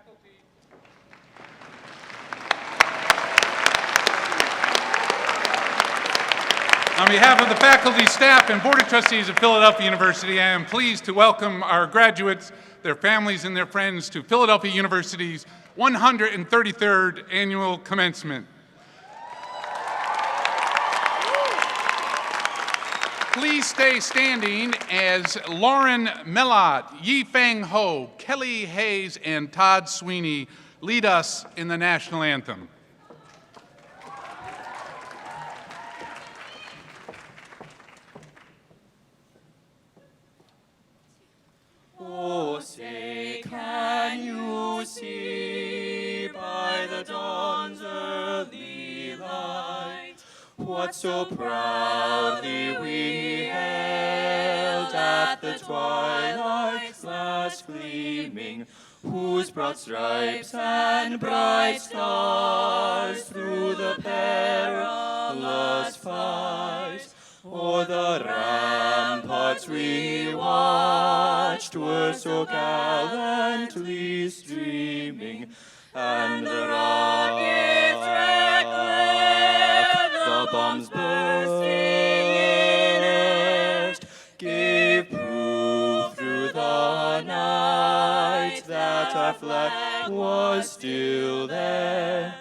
faculty. On behalf of the faculty, staff, and Board of Trustees of Philadelphia University, I am pleased to welcome our graduates, their families, and their friends to Philadelphia University's 133rd Annual Commencement. Please stay standing as Lauren Mellott, Yi-Feng Ho, Kelly Hayes, and Todd Sweeney lead us in the national anthem. Oh, say, can you see by the dawn's early light what so proudly we hailed at the twilight's last gleaming, whose broad stripes and bright stars through the perilous fight o'er the ramparts we watched were so gallantly streaming, and the rockets reckless, the bombs bursting in earnest, gave proof through the night that our flag was still there.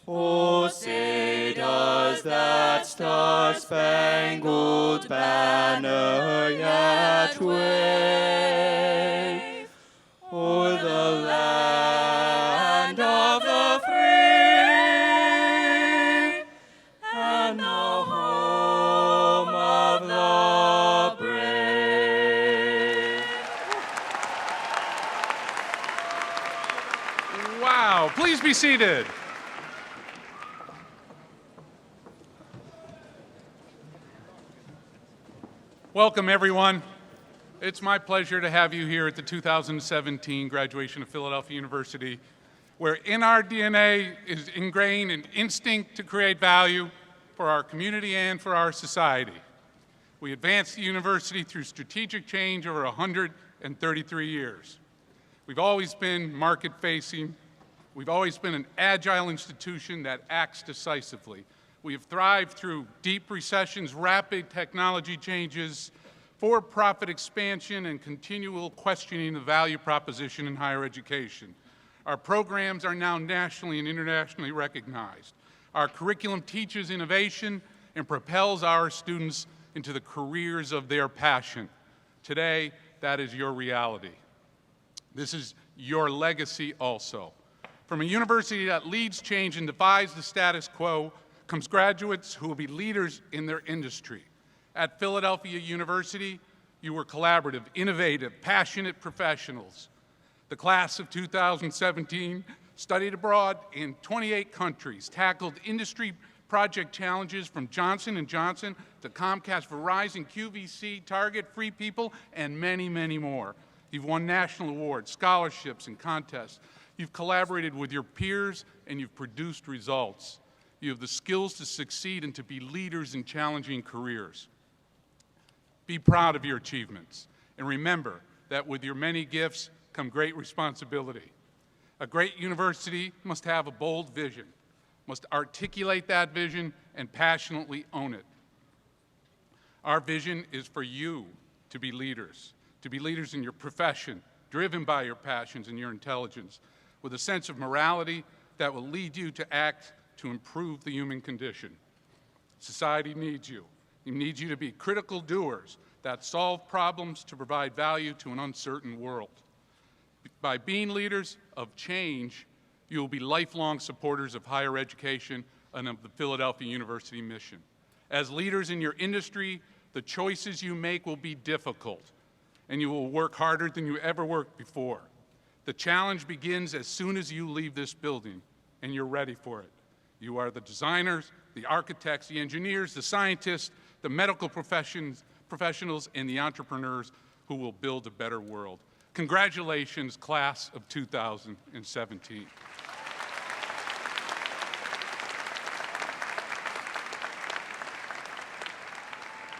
Oh, say, does that star-spangled banner yet wave o'er the land of the free and the home of the brave? Wow, please be seated. Welcome, everyone. It's my pleasure to have you here at the 2017 graduation of Philadelphia University, where in our DNA is ingrained an instinct to create value for our community and for our society. We advanced the university through strategic change over 133 years. We've always been market-facing. We've always been an agile institution that acts decisively. We have thrived through deep recessions, rapid technology changes, for-profit expansion, and continual questioning the value proposition in higher education. Our programs are now nationally and internationally recognized. Our curriculum teaches innovation and propels our students into the careers of their passion. Today, that is your reality. This is your legacy also. From a university that leads change and defies the status quo, comes graduates who will be leaders in their industry. At Philadelphia University, you were collaborative, innovative, passionate professionals. The class of 2017 studied abroad in 28 countries, tackled industry project challenges from Johnson & Johnson to Comcast, Verizon, QVC, Target, Free People, and many, many more. You've won national awards, scholarships, and contests. You've collaborated with your peers, and you've produced results. You have the skills to succeed and to be leaders in challenging careers. Be proud of your achievements, and remember that with your many gifts come great responsibility. A great university must have a bold vision, must articulate that vision, and passionately own it. Our vision is for you to be leaders in your profession, driven by your passions and your intelligence, with a sense of morality that will lead you to act to improve the human condition. Society needs you. It needs you to be critical doers that solve problems to provide value to an uncertain world. By being leaders of change, you will be lifelong supporters of higher education and of the Philadelphia University mission. As leaders in your industry, the choices you make will be difficult, and you will work harder than you ever worked before. The challenge begins as soon as you leave this building, and you're ready for it. You are the designers, the architects, the engineers, the scientists, the medical professionals, and the entrepreneurs who will build a better world. Congratulations, class of 2017.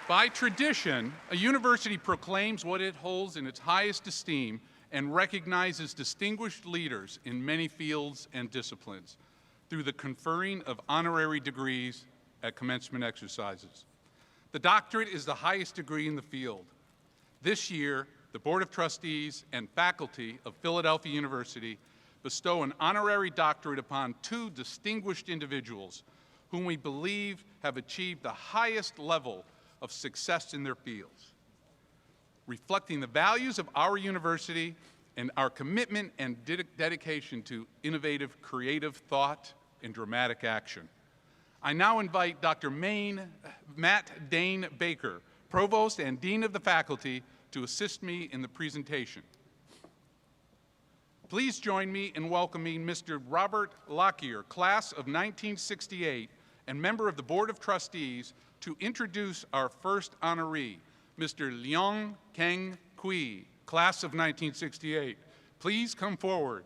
By tradition, a university proclaims what it holds in its highest esteem and recognizes distinguished leaders in many fields and disciplines through the conferring of honorary degrees at commencement exercises. The doctorate is the highest degree in the field. This year, the Board of Trustees and faculty of Philadelphia University bestow an honorary doctorate upon two distinguished individuals whom we believe have achieved the highest level of success in their fields, reflecting the values of our university and our commitment and dedication to innovative, creative thought and dramatic action. I now invite Dr. Matt Dane Baker, Provost and Dean of the Faculty, to assist me in the presentation. Please join me in welcoming Mr. Robert Lockyer, class of 1968, and member of the Board of Trustees, to introduce our first honoree, Mr. Leong Keng Kui, class of 1968. Please come forward.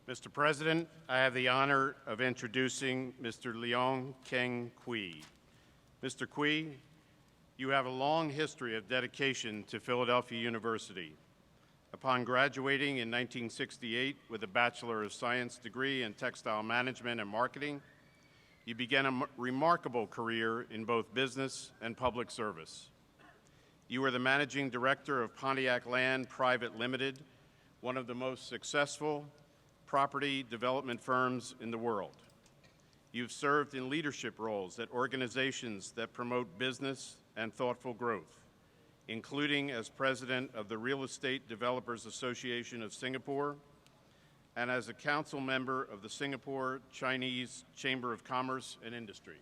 Mr. President, I have the honor of introducing Mr. Leong Keng Kui. Mr. Kui, you have a long history of dedication to Philadelphia University. Upon graduating in 1968 with a Bachelor of Science degree in Textile Management and Marketing, you began a remarkable career in both business and public service. You were the Managing Director of Pontiac Land Private Limited, one of the most successful property development firms in the world. You've served in leadership roles at organizations that promote business and thoughtful growth, including as president of the Real Estate Developers Association of Singapore and as a council member of the Singapore Chinese Chamber of Commerce and Industry.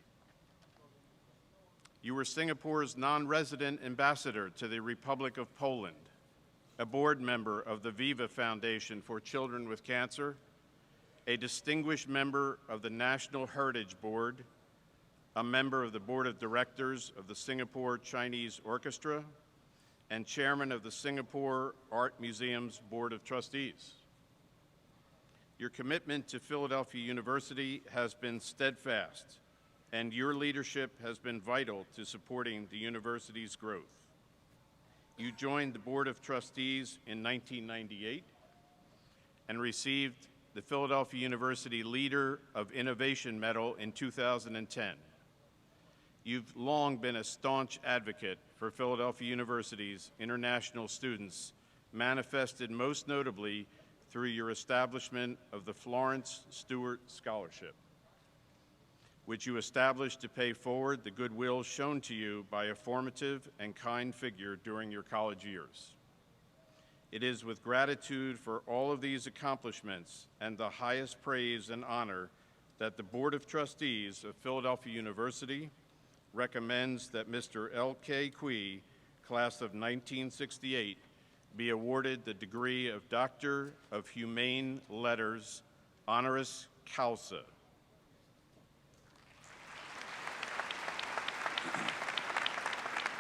You were Singapore's non-resident ambassador to the Republic of Poland, a board member of the Viva Foundation for Children with Cancer, a distinguished member of the National Heritage Board, a member of the Board of Directors of the Singapore Chinese Orchestra, and chairman of the Singapore Art Museum's Board of Trustees. Your commitment to Philadelphia University has been steadfast, and your leadership has been vital to supporting the university's growth. You joined the Board of Trustees in 1998 and received the Philadelphia University Leader of Innovation Medal in 2010. You've long been a staunch advocate for Philadelphia University's international students, manifested most notably through your establishment of the Florence Stewart Scholarship, which you established to pay forward the goodwill shown to you by a formative and kind figure during your college years. It is with gratitude for all of these accomplishments and the highest praise and honor that the Board of Trustees of Philadelphia University recommends that Mr. L.K. Kui, class of 1968, be awarded the degree of Doctor of Humane Letters, honoris causa.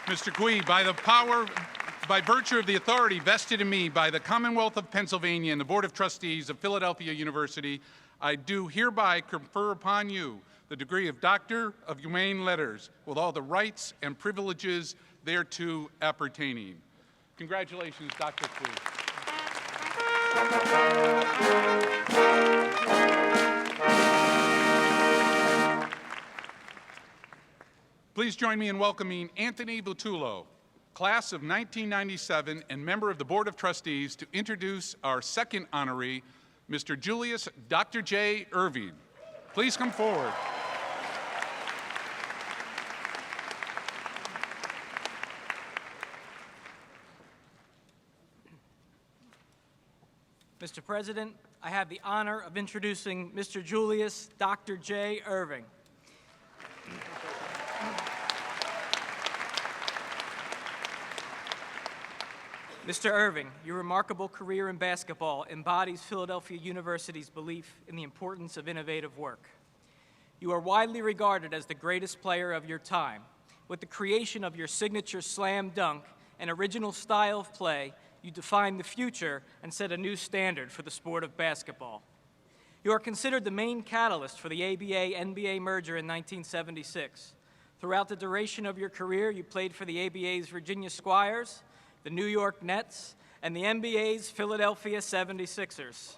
Mr. Kui, by virtue of the authority vested in me by the Commonwealth of Pennsylvania and the Board of Trustees of Philadelphia University, I do hereby confer upon you the degree of Doctor of Humane Letters with all the rights and privileges thereto appertaining. Congratulations, Dr. Kui. Please join me in welcoming Anthony Butullo, class of 1997 and member of the Board of Trustees, to introduce our second honoree, Mr. Julius Dr. J. Irving. Please come forward. Mr. President, I have the honor of introducing Mr. Julius Dr. J. Irving. Mr. Irving, your remarkable career in basketball embodies Philadelphia University's belief in the importance of innovative work. You are widely regarded as the greatest player of your time. With the creation of your signature slam dunk and original style of play, you defined the future and set a new standard for the sport of basketball. You are considered the main catalyst for the ABA-NBA merger in 1976. Throughout the duration of your career, you played for the ABA's Virginia Squires, the New York Nets, and the NBA's Philadelphia 76ers.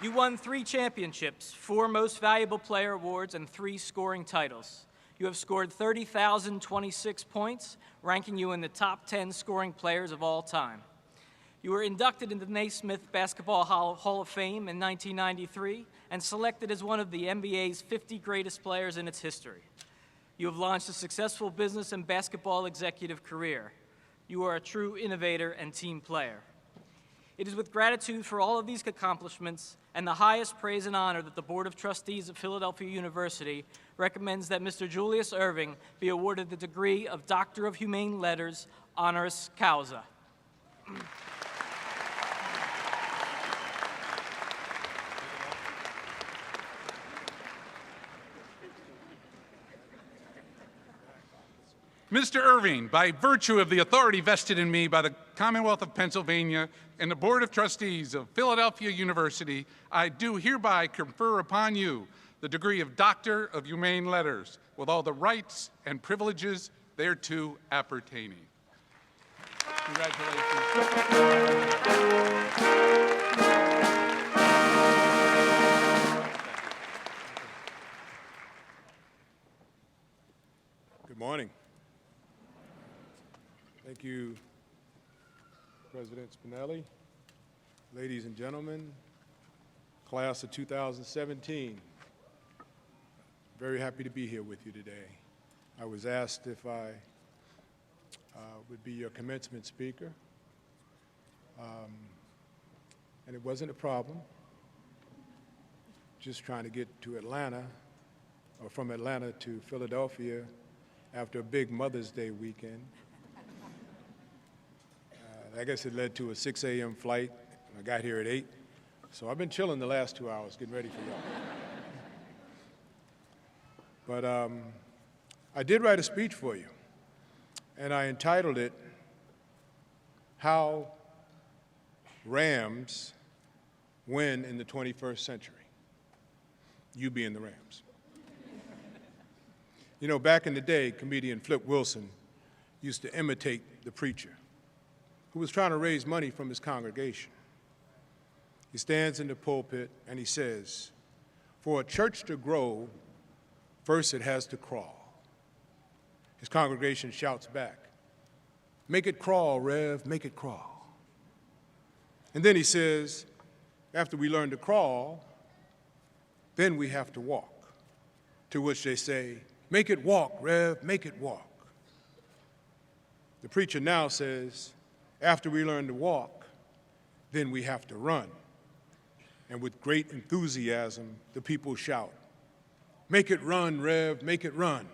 You won 3 championships, 4 Most Valuable Player awards, and 3 scoring titles. You have scored 30,026 points, ranking you in the top 10 scoring players of all time. You were inducted into the Naismith Basketball Hall of Fame in 1993 and selected as one of the NBA's 50 greatest players in its history. You have launched a successful business and basketball executive career. You are a true innovator and team player. It is with gratitude for all of these accomplishments and the highest praise and honor that the Board of Trustees of Philadelphia University recommends that Mr. Julius Erving be awarded the degree of Doctor of Humane Letters, honoris causa. Mr. Irving, by virtue of the authority vested in me by the Commonwealth of Pennsylvania and the Board of Trustees of Philadelphia University, I do hereby confer upon you the degree of Doctor of Humane Letters, with all the rights and privileges thereto appertaining. Congratulations. Good morning. Thank you, President Spinelli, ladies and gentlemen, class of 2017. Very happy to be here with you today. I was asked if I would be your commencement speaker, and it wasn't a problem. Just trying to get to Atlanta, or from Atlanta to Philadelphia after a big Mother's Day weekend. I guess it led to a 6 a.m. flight. I got here at 8. So I've been chilling the last 2 hours, getting ready for y'all. But I did write a speech for you, and I entitled it, How Rams Win in the 21st Century. You being the Rams. You know, back in the day, comedian Flip Wilson used to imitate the preacher who was trying to raise money from his congregation. He stands in the pulpit and he says, for a church to grow, first it has to crawl. His congregation shouts back, make it crawl, Rev, make it crawl. And then he says, after we learn to crawl, then we have to walk. To which they say, make it walk, Rev, make it walk. The preacher now says, after we learn to walk, then we have to run. And with great enthusiasm, the people shout, make it run, Rev, make it run.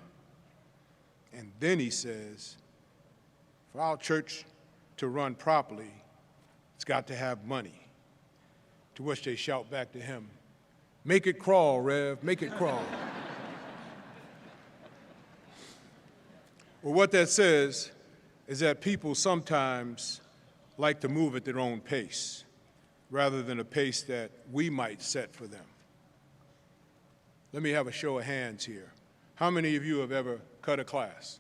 And then he says, for our church to run properly, it's got to have money. To which they shout back to him, make it crawl, Rev, make it crawl. Well, what that says is that people sometimes like to move at their own pace rather than a pace that we might set for them. Let me have a show of hands here. How many of you have ever cut a class?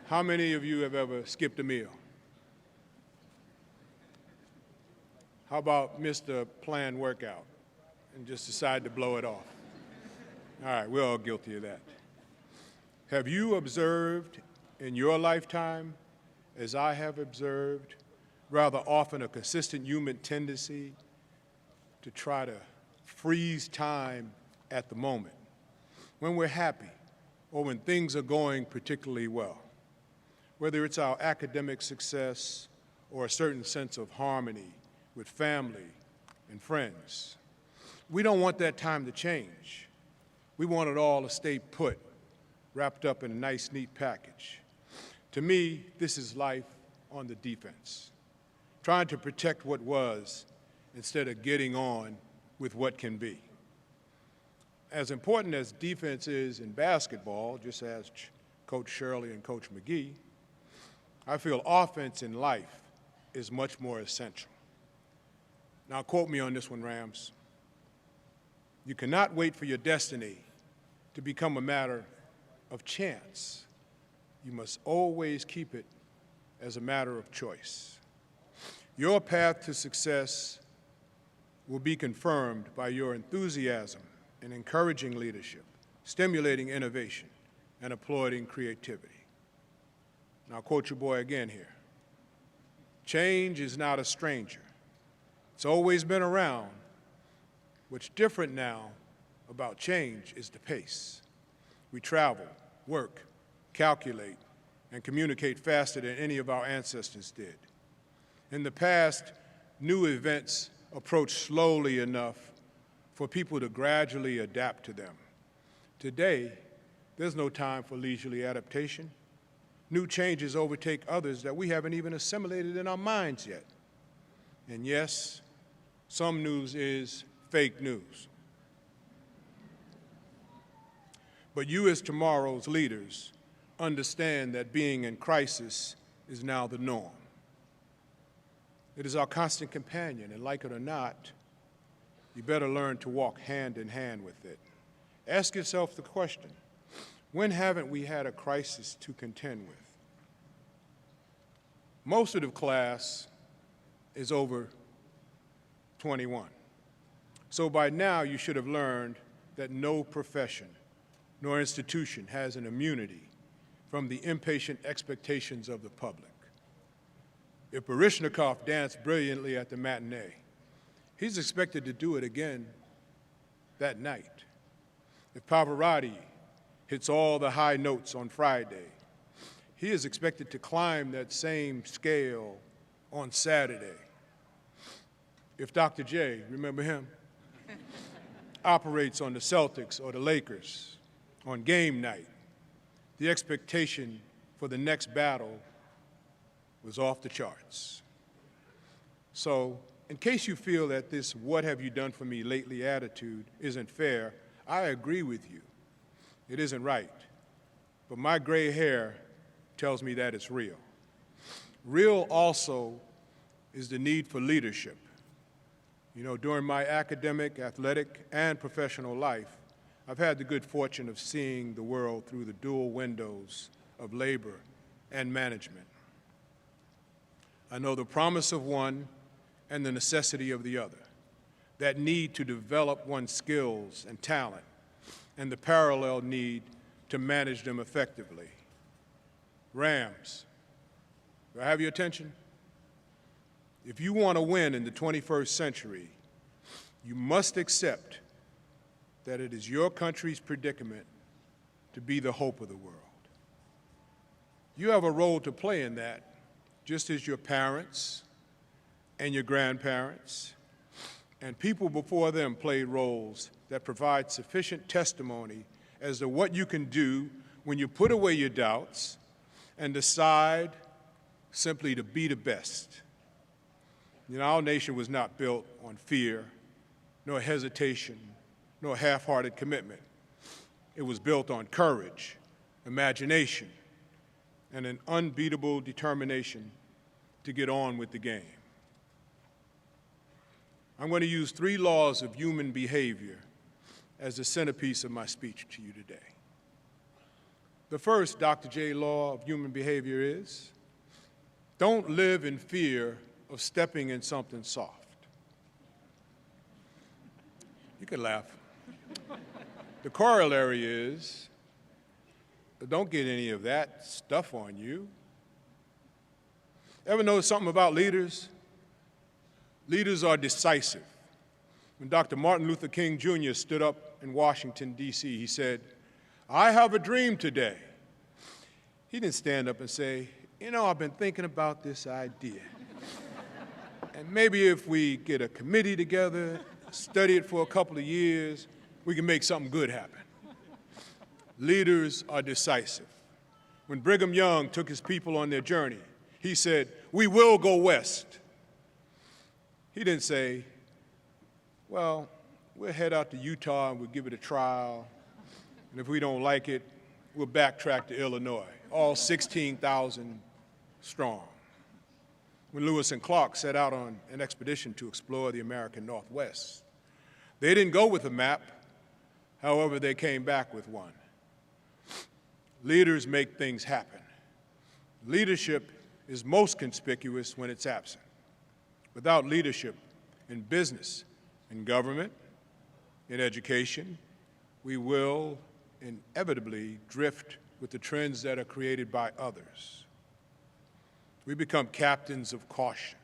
How many of you have ever skipped a meal? How about missed a planned workout and just decided to blow it off? All right, we're all guilty of that. Have you observed in your lifetime, as I have observed, rather often a consistent human tendency to try to freeze time at the moment when we're happy or when things are going particularly well, whether it's our academic success or a certain sense of harmony with family and friends. We don't want that time to change. We want it all to stay put, wrapped up in a nice, neat package. To me, this is life on the defense, trying to protect what was instead of getting on with what can be. As important as defense is in basketball, just as Coach Shirley and Coach McGee, I feel offense in life is much more essential. Now, quote me on this one, Rams. You cannot wait for your destiny to become a matter of chance. You must always keep it as a matter of choice. Your path to success will be confirmed by your enthusiasm in encouraging leadership, stimulating innovation, and applauding creativity. Now, I'll quote your boy again here. Change is not a stranger. It's always been around. What's different now about change is the pace. We travel, work, calculate, and communicate faster than any of our ancestors did. In the past, new events approached slowly enough for people to gradually adapt to them. Today, there's no time for leisurely adaptation. New changes overtake others that we haven't even assimilated in our minds yet. And yes, some news is fake news. But you as tomorrow's leaders understand that being in crisis is now the norm. It is our constant companion, and like it or not, you better learn to walk hand in hand with it. Ask yourself the question, when haven't we had a crisis to contend with? Most of the class is over 21. So by now you should have learned that no profession nor institution has an immunity from the impatient expectations of the public. If Baryshnikov danced brilliantly at the matinee, he's expected to do it again that night. If Pavarotti hits all the high notes on Friday, he is expected to climb that same scale on Saturday. If Dr. J, remember him, operates on the Celtics or the Lakers on game night, the expectation for the next battle was off the charts. So, in case you feel that this "what have you done for me lately" attitude isn't fair, I agree with you. It isn't right. But my gray hair tells me that it's real. Real also is the need for leadership. You know, during my academic, athletic, and professional life, I've had the good fortune of seeing the world through the dual windows of labor and management. I know the promise of one and the necessity of the other, that need to develop one's skills and talent, and the parallel need to manage them effectively. Rams, do I have your attention? If you want to win in the 21st century, you must accept that it is your country's predicament to be the hope of the world. You have a role to play in that, just as your parents and your grandparents and people before them played roles that provide sufficient testimony as to what you can do when you put away your doubts and decide simply to be the best. You know, our nation was not built on fear, nor hesitation, nor half-hearted commitment. It was built on courage, imagination, and an unbeatable determination to get on with the game. I'm going to use 3 laws of human behavior as the centerpiece of my speech to you today. The first Dr. J law of human behavior is, don't live in fear of stepping in something soft. You can laugh. The corollary is, don't get any of that stuff on you. Ever notice something about leaders? Leaders are decisive. When Dr. Martin Luther King Jr. stood up in Washington, D.C., he said, "I have a dream today." He didn't stand up and say, "You know, I've been thinking about this idea. And maybe if we get a committee together, study it for a couple of years, we can make something good happen." Leaders are decisive. When Brigham Young took his people on their journey, he said, "We will go west." He didn't say, "Well, we'll head out to Utah and we'll give it a trial, and if we don't like it, we'll backtrack to Illinois, all 16,000 strong. When Lewis and Clark set out on an expedition to explore the American Northwest, they didn't go with a map, however, they came back with one. Leaders make things happen. Leadership is most conspicuous when it's absent. Without leadership in business, in government, in education, we will inevitably drift with the trends that are created by others. We become captains of caution.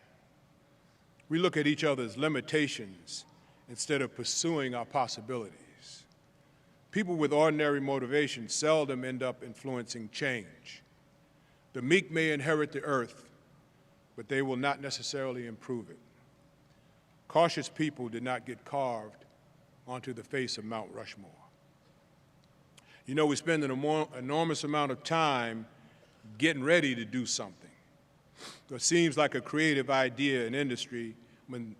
We look at each other's limitations instead of pursuing our possibilities. People with ordinary motivation seldom end up influencing change. The meek may inherit the earth, but they will not necessarily improve it. Cautious people did not get carved onto the face of Mount Rushmore. You know, we spend an enormous amount of time getting ready to do something. It seems like a creative idea in industry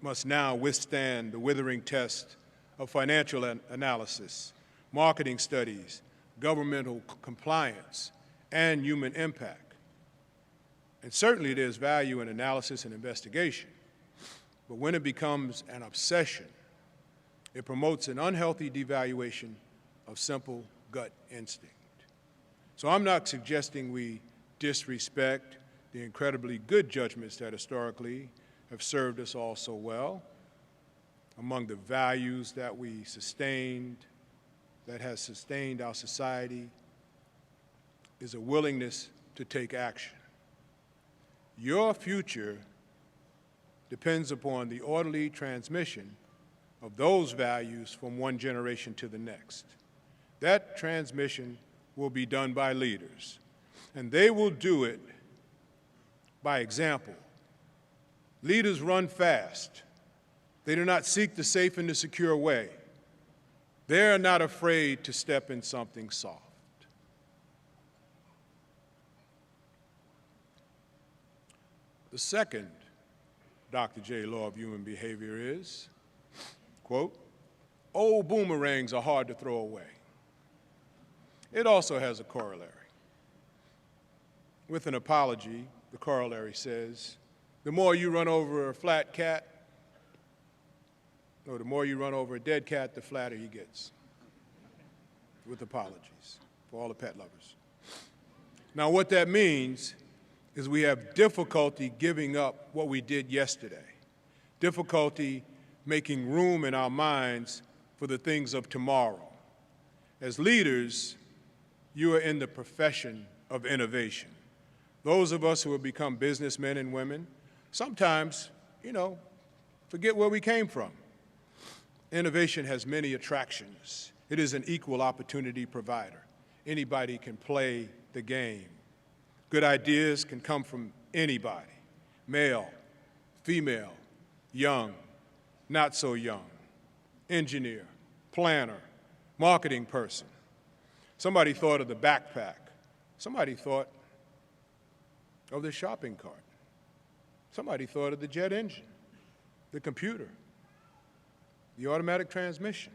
must now withstand the withering test of financial analysis, marketing studies, governmental compliance, and human impact. And certainly there's value in analysis and investigation, but when it becomes an obsession, it promotes an unhealthy devaluation of simple gut instinct. So I'm not suggesting we disrespect the incredibly good judgments that historically have served us all so well. Among the values that we sustained, that has sustained our society, is a willingness to take action. Your future depends upon the orderly transmission of those values from one generation to the next. That transmission will be done by leaders, and they will do it by example. Leaders run fast. They do not seek the safe and the secure way. They are not afraid to step in something soft. The second Dr. J. law of human behavior is, quote, old boomerangs are hard to throw away. It also has a corollary. With an apology, the corollary says, the more you run over a flat cat, no, the more you run over a dead cat, the flatter he gets. With apologies for all the pet lovers. Now, what that means is we have difficulty giving up what we did yesterday, difficulty making room in our minds for the things of tomorrow. As leaders, you are in the profession of innovation. Those of us who have become businessmen and women sometimes, forget where we came from. Innovation has many attractions. It is an equal opportunity provider. Anybody can play the game. Good ideas can come from anybody, male, female, young, not so young, engineer, planner, marketing person. Somebody thought of the backpack. Somebody thought of the shopping cart. Somebody thought of the jet engine, the computer, the automatic transmission.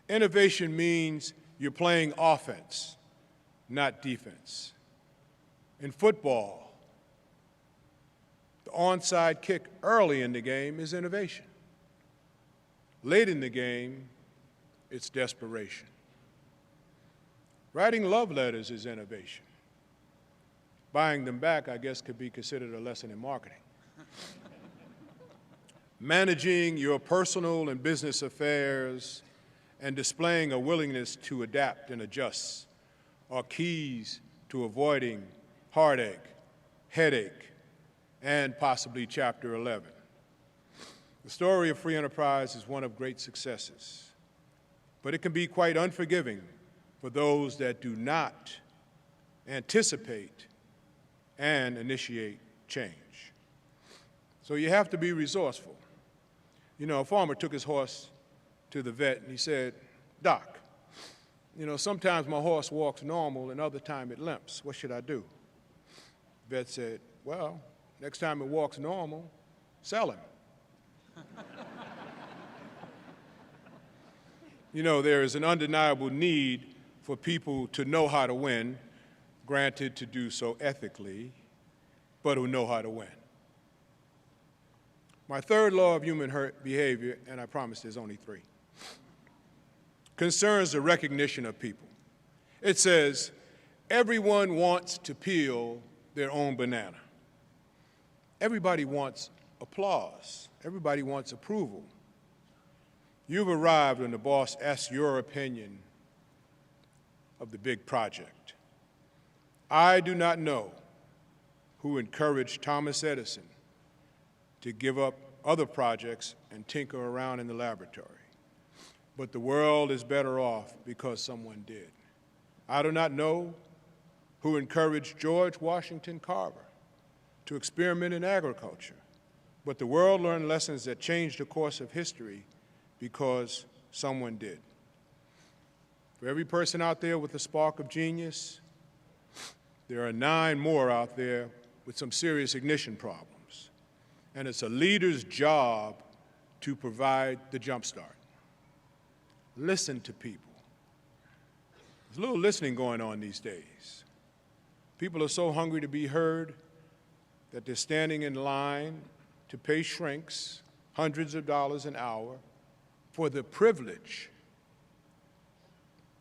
Innovation means you're playing offense, not defense. In football, the onside kick early in the game is innovation. Late in the game, it's desperation. Writing love letters is innovation. Buying them back, I guess, could be considered a lesson in marketing. Managing your personal and business affairs and displaying a willingness to adapt and adjust are keys to avoiding heartache, headache, and possibly Chapter 11. The story of free enterprise is one of great successes, but it can be quite unforgiving for those that do not anticipate and initiate change. So you have to be resourceful. A farmer took his horse to the vet and he said, Doc, sometimes my horse walks normal and other time it limps. What should I do? The vet said, well, next time it walks normal, sell him. There is an undeniable need for people to know how to win, granted to do so ethically, but who know how to win. My third law of human behavior, and I promise there's only three, concerns the recognition of people. It says, everyone wants to peel their own banana. Everybody wants applause. Everybody wants approval. You've arrived when the boss asks your opinion of the big project. I do not know who encouraged Thomas Edison to give up other projects and tinker around in the laboratory, but the world is better off because someone did. I do not know who encouraged George Washington Carver to experiment in agriculture, but the world learned lessons that changed the course of history because someone did. For every person out there with a spark of genius, there are 9 more out there with some serious ignition problems. And it's a leader's job to provide the jump start. Listen to people. There's a little listening going on these days. People are so hungry to be heard that they're standing in line to pay shrinks hundreds of dollars an hour for the privilege.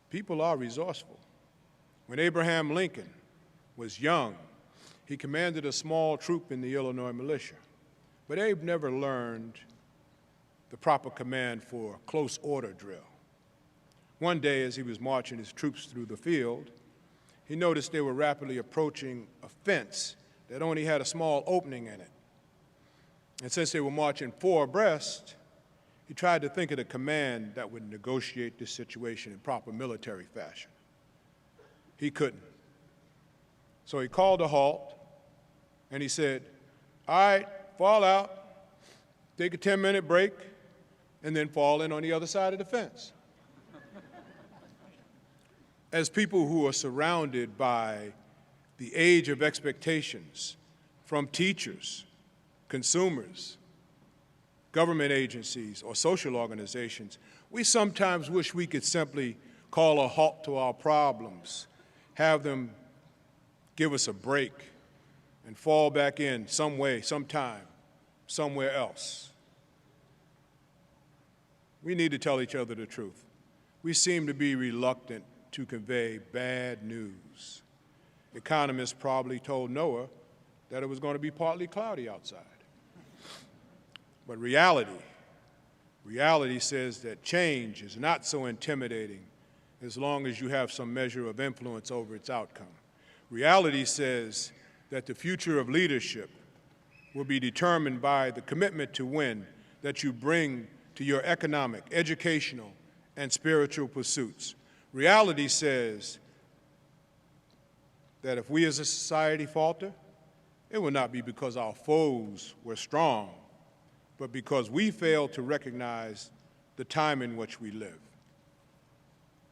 People are resourceful. When Abraham Lincoln was young, he commanded a small troop in the Illinois militia. But Abe never learned the proper command for close order drill. One day, as he was marching his troops through the field, he noticed they were rapidly approaching a fence that only had a small opening in it. And since they were marching 4 abreast, he tried to think of the command that would negotiate this situation in proper military fashion. He couldn't. So he called a halt, and he said, all right, fall out, take a 10-minute break, and then fall in on the other side of the fence. As people who are surrounded by the age of expectations from teachers, consumers, government agencies, or social organizations, we sometimes wish we could simply call a halt to our problems, have them give us a break, and fall back in some way, sometime, somewhere else. We need to tell each other the truth. We seem to be reluctant to convey bad news. Economists probably told Noah that it was going to be partly cloudy outside. But reality says that change is not so intimidating as long as you have some measure of influence over its outcome. Reality says that the future of leadership will be determined by the commitment to win that you bring to your economic, educational, and spiritual pursuits. Reality says that if we as a society falter, it will not be because our foes were strong, but because we fail to recognize the time in which we live,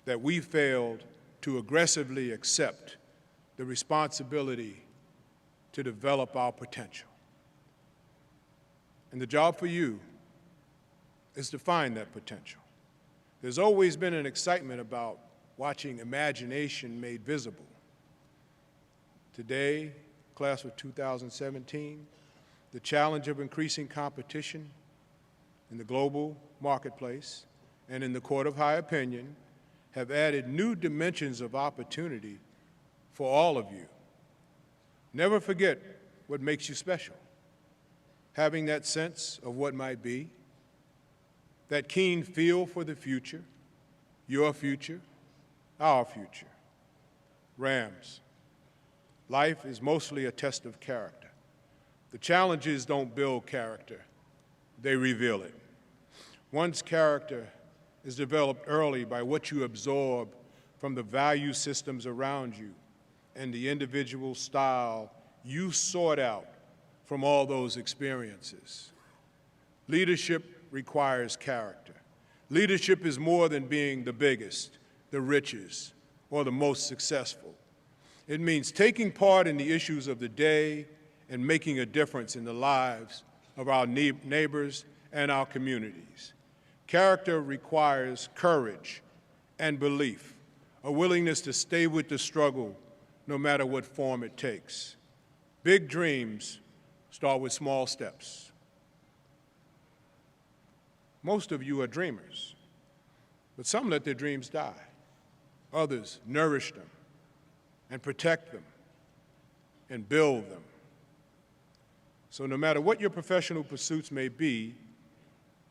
that we failed to aggressively accept the responsibility to develop our potential. And the job for you is to find that potential. There's always been an excitement about watching imagination made visible. Today, class of 2017, the challenge of increasing competition in the global marketplace and in the court of high opinion have added new dimensions of opportunity for all of you. Never forget what makes you special. Having that sense of what might be, that keen feel for the future, your future, our future. Rams, life is mostly a test of character. The challenges don't build character, they reveal it. One's character is developed early by what you absorb from the value systems around you and the individual style you sort out from all those experiences. Leadership requires character. Leadership is more than being the biggest, the richest, or the most successful. It means taking part in the issues of the day and making a difference in the lives of our neighbors and our communities. Character requires courage and belief, a willingness to stay with the struggle no matter what form it takes. Big dreams start with small steps. Most of you are dreamers, but some let their dreams die. Others nourish them and protect them and build them. So no matter what your professional pursuits may be,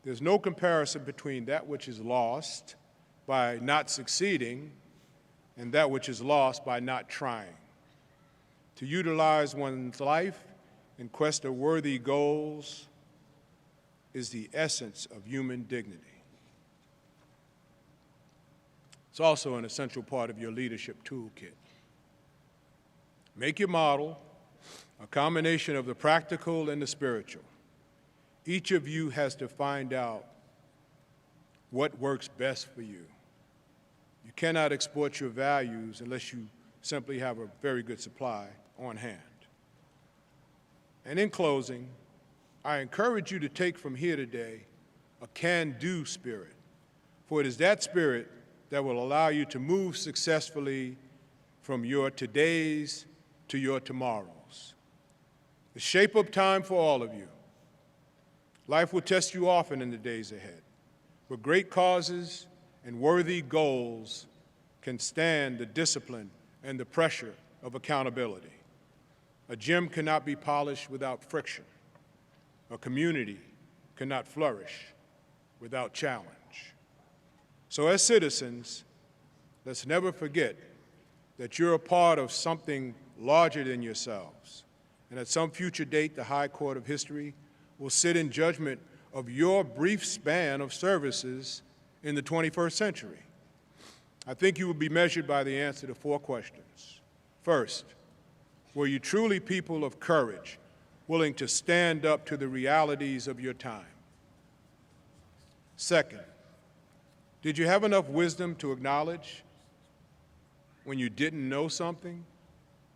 there's no comparison between that which is lost by not succeeding and that which is lost by not trying. To utilize one's life in quest of worthy goals is the essence of human dignity. It's also an essential part of your leadership toolkit. Make your model a combination of the practical and the spiritual. Each of you has to find out what works best for you. You cannot export your values unless you simply have a very good supply on hand. And in closing, I encourage you to take from here today a can-do spirit, for it is that spirit that will allow you to move successfully from your todays to your tomorrows. The shape-up time for all of you. Life will test you often in the days ahead, but great causes and worthy goals can stand the discipline and the pressure of accountability. A gym cannot be polished without friction. A community cannot flourish without challenge. So as citizens, let's never forget that you're a part of something larger than yourselves. And at some future date, the High Court of History will sit in judgment of your brief span of services in the 21st century. I think you will be measured by the answer to 4 questions. First, were you truly people of courage, willing to stand up to the realities of your time? Second, did you have enough wisdom to acknowledge when you didn't know something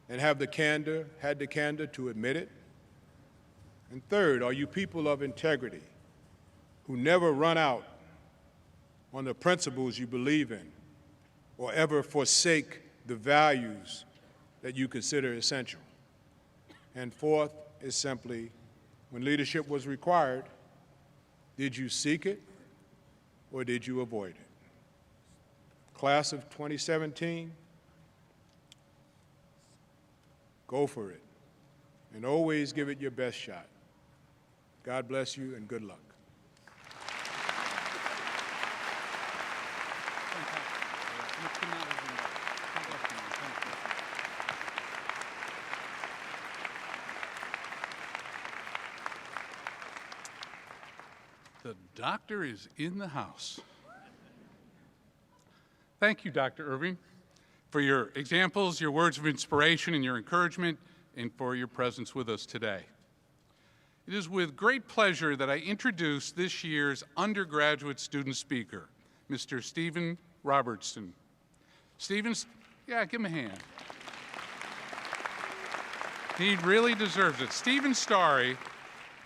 and had the candor to admit it? And third, are you people of integrity who never run out on the principles you believe in or ever forsake the values that you consider essential? And fourth is simply, when leadership was required, did you seek it or did you avoid it? Class of 2017, go for it, and always give it your best shot. God bless you and good luck. The doctor is in the house. Thank you, Dr. Irving, for your examples, your words of inspiration, and your encouragement, and for your presence with us today. It is with great pleasure that I introduce this year's undergraduate student speaker, Mr. Stephen Robertson. Stephen's, yeah, give him a hand. He really deserves it. Stephen's story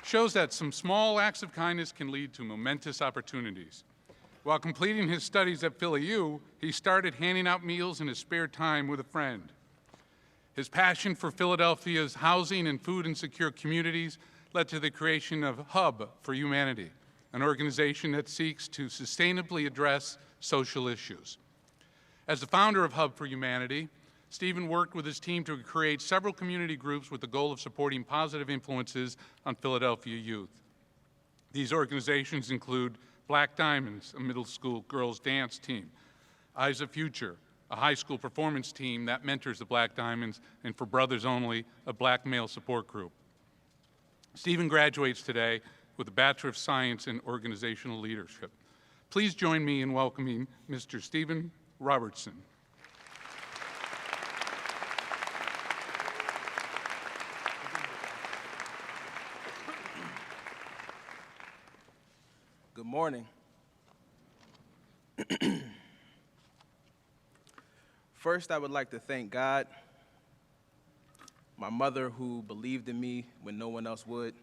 shows that some small acts of kindness can lead to momentous opportunities. While completing his studies at Philly U, he started handing out meals in his spare time with a friend. His passion for Philadelphia's housing and food insecure communities led to the creation of Hub for Humanity, an organization that seeks to sustainably address social issues. As the founder of Hub for Humanity, Stephen worked with his team to create several community groups with the goal of supporting positive influences on Philadelphia youth. These organizations include Black Diamonds, a middle school girls dance team, Eyes of Future, a high school performance team that mentors the Black Diamonds, and For Brothers Only, a black male support group. Stephen graduates today with a Bachelor of Science in Organizational Leadership. Please join me in welcoming Mr. Stephen Robertson. Good morning. First, I would like to thank God, my mother who believed in me when no one else would,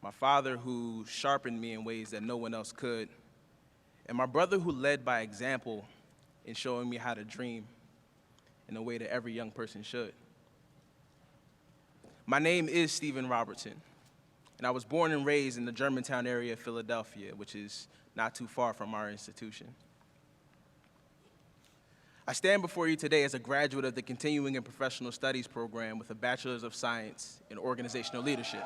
my father who sharpened me in ways that no one else could, and my brother who led by example in showing me how to dream in a way that every young person should. My name is Stephen Robertson, and I was born and raised in the Germantown area of Philadelphia, which is not too far from our institution. I stand before you today as a graduate of the Continuing and Professional Studies program with a Bachelor's of Science in Organizational Leadership.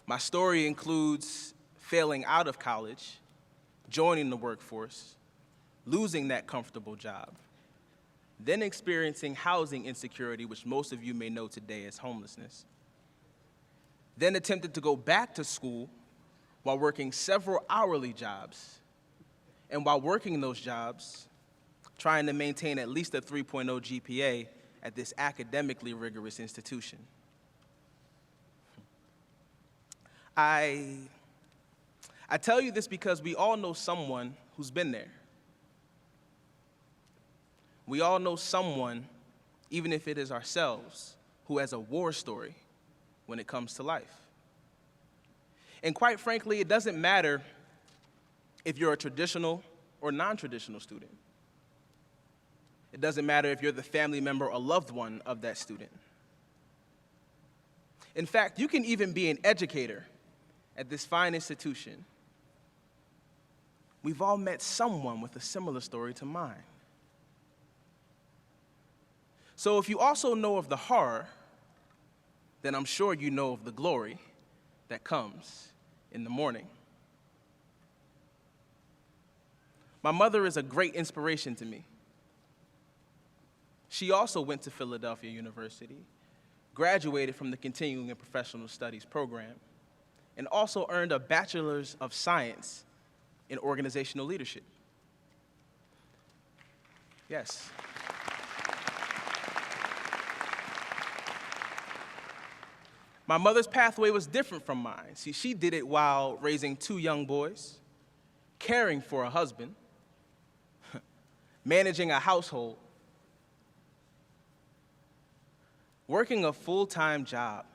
My story includes failing out of college, joining the workforce, losing that comfortable job, then experiencing housing insecurity, which most of you may know today as homelessness, then attempted to go back to school while working several hourly jobs, and while working those jobs, trying to maintain at least a 3.0 GPA at this academically rigorous institution. I tell you this because we all know someone who's been there. We all know someone, even if it is ourselves, who has a war story when it comes to life. And quite frankly, it doesn't matter if you're a traditional or non-traditional student. It doesn't matter if you're the family member or loved one of that student. In fact, you can even be an educator at this fine institution. We've all met someone with a similar story to mine. So if you also know of the horror, then I'm sure you know of the glory that comes in the morning. My mother is a great inspiration to me. She also went to Philadelphia University, graduated from the Continuing and Professional Studies program, and also earned a Bachelor's of Science in Organizational Leadership. Yes. My mother's pathway was different from mine. See, she did it while raising 2 young boys, caring for a husband, managing a household, working a full-time job.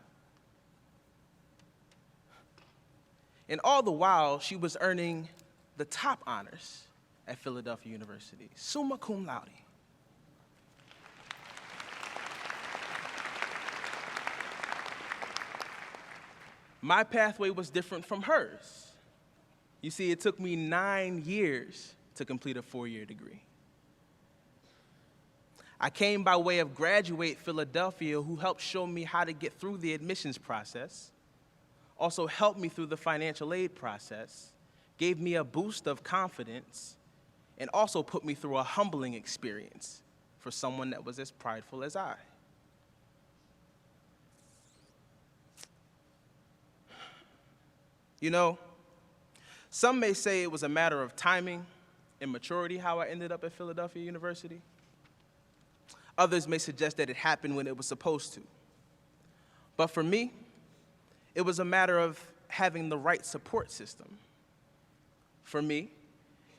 And all the while, she was earning the top honors at Philadelphia University, summa cum laude. My pathway was different from hers. You see, it took me 9 years to complete a 4-year degree. I came by way of Graduate Philadelphia, who helped show me how to get through the admissions process, also helped me through the financial aid process, gave me a boost of confidence, and also put me through a humbling experience for someone that was as prideful as I. You know, some may say it was a matter of timing and maturity how I ended up at Philadelphia University. Others may suggest that it happened when it was supposed to. But for me, it was a matter of having the right support system. For me,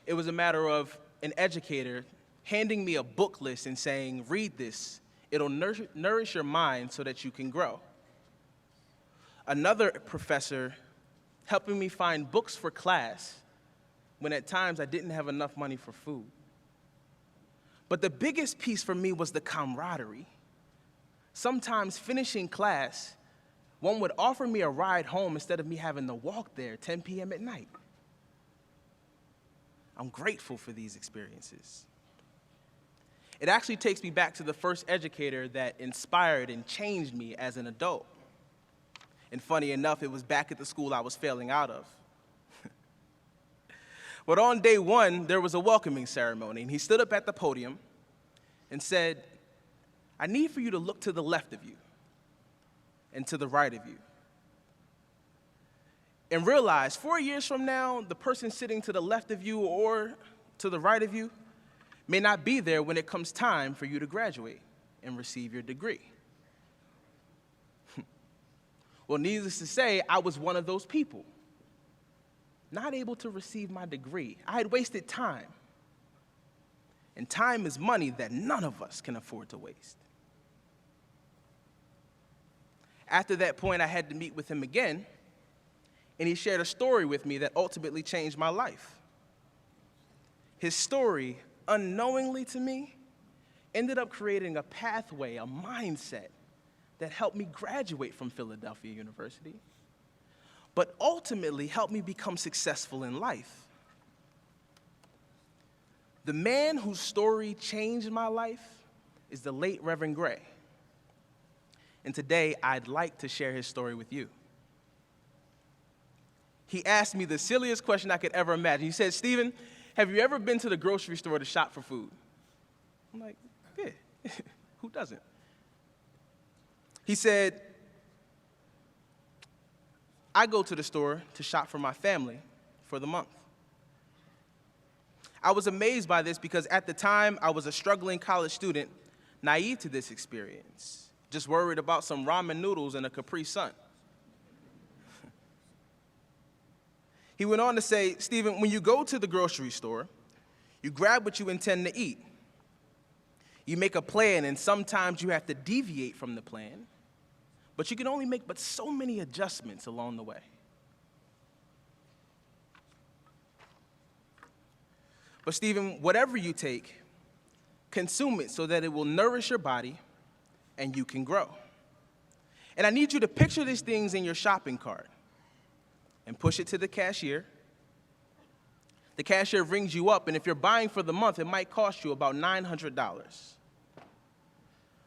it was a matter of an educator handing me a book list and saying, read this. It'll nourish your mind so that you can grow. Another professor helping me find books for class when at times I didn't have enough money for food. But the biggest piece for me was the camaraderie. Sometimes finishing class, one would offer me a ride home instead of me having to walk there 10 p.m. at night. I'm grateful for these experiences. It actually takes me back to the first educator that inspired and changed me as an adult. And funny enough, it was back at the school I was failing out of. But on day 1, there was a welcoming ceremony, and he stood up at the podium and said, I need for you to look to the left of you and to the right of you. And realize 4 years from now, the person sitting to the left of you or to the right of you may not be there when it comes time for you to graduate and receive your degree. Well, needless to say, I was one of those people, not able to receive my degree. I had wasted time. And time is money that none of us can afford to waste. After that point, I had to meet with him again, and he shared a story with me that ultimately changed my life. His story, unknowingly to me, ended up creating a pathway, a mindset that helped me graduate from Philadelphia University, but ultimately helped me become successful in life. The man whose story changed my life is the late Reverend Gray. And today, I'd like to share his story with you. He asked me the silliest question I could ever imagine. He said, "Stephen, have you ever been to the grocery store to shop for food?" I'm like, yeah, who doesn't? He said, "I go to the store to shop for my family for the month." I was amazed by this because at the time, I was a struggling college student, naive to this experience, just worried about some ramen noodles and a Capri Sun. He went on to say, "Stephen, when you go to the grocery store, you grab what you intend to eat. You make a plan, and sometimes you have to deviate from the plan, but you can only make but so many adjustments along the way." But Stephen, whatever you take, consume it so that it will nourish your body and you can grow. And I need you to picture these things in your shopping cart and push it to the cashier. The cashier rings you up, and if you're buying for the month, it might cost you about $900.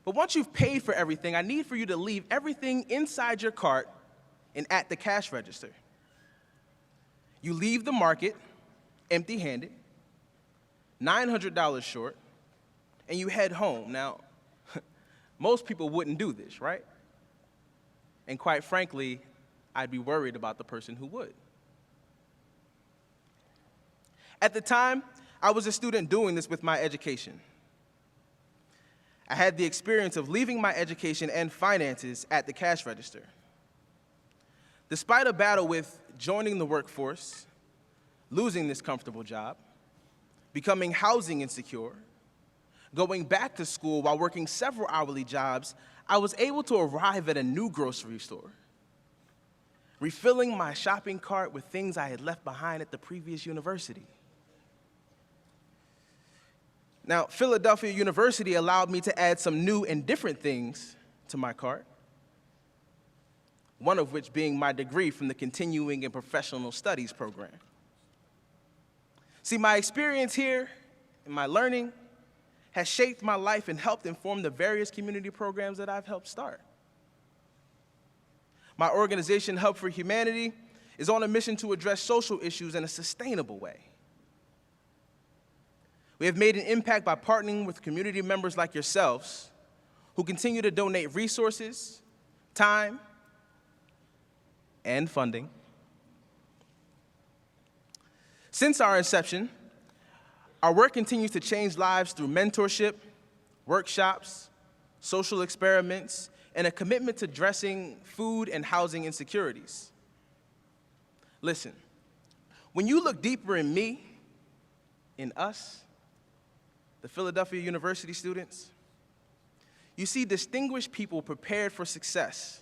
But once you've paid for everything, I need for you to leave everything inside your cart and at the cash register. You leave the market empty-handed, $900 short, and you head home. Now, most people wouldn't do this, right? And quite frankly, I'd be worried about the person who would. At the time, I was a student doing this with my education. I had the experience of leaving my education and finances at the cash register. Despite a battle with joining the workforce, losing this comfortable job, becoming housing insecure, going back to school while working several hourly jobs, I was able to arrive at a new grocery store, refilling my shopping cart with things I had left behind at the previous university. Now, Philadelphia University allowed me to add some new and different things to my cart, one of which being my degree from the Continuing and Professional Studies program. See, my experience here and my learning has shaped my life and helped inform the various community programs that I've helped start. My organization, Hub for Humanity, is on a mission to address social issues in a sustainable way. We have made an impact by partnering with community members like yourselves who continue to donate resources, time, and funding. Since our inception, our work continues to change lives through mentorship, workshops, social experiments, and a commitment to addressing food and housing insecurities. Listen, when you look deeper in me, in us, the Philadelphia University students, you see distinguished people prepared for success,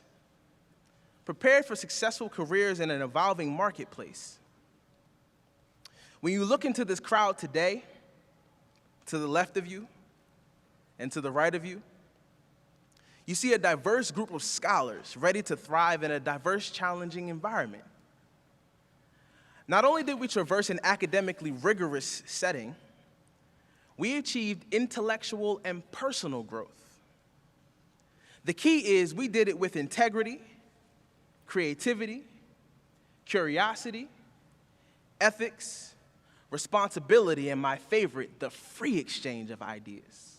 prepared for successful careers in an evolving marketplace. When you look into this crowd today, to the left of you and to the right of you, you see a diverse group of scholars ready to thrive in a diverse, challenging environment. Not only did we traverse an academically rigorous setting, we achieved intellectual and personal growth. The key is we did it with integrity, creativity, curiosity, ethics, responsibility, and my favorite, the free exchange of ideas.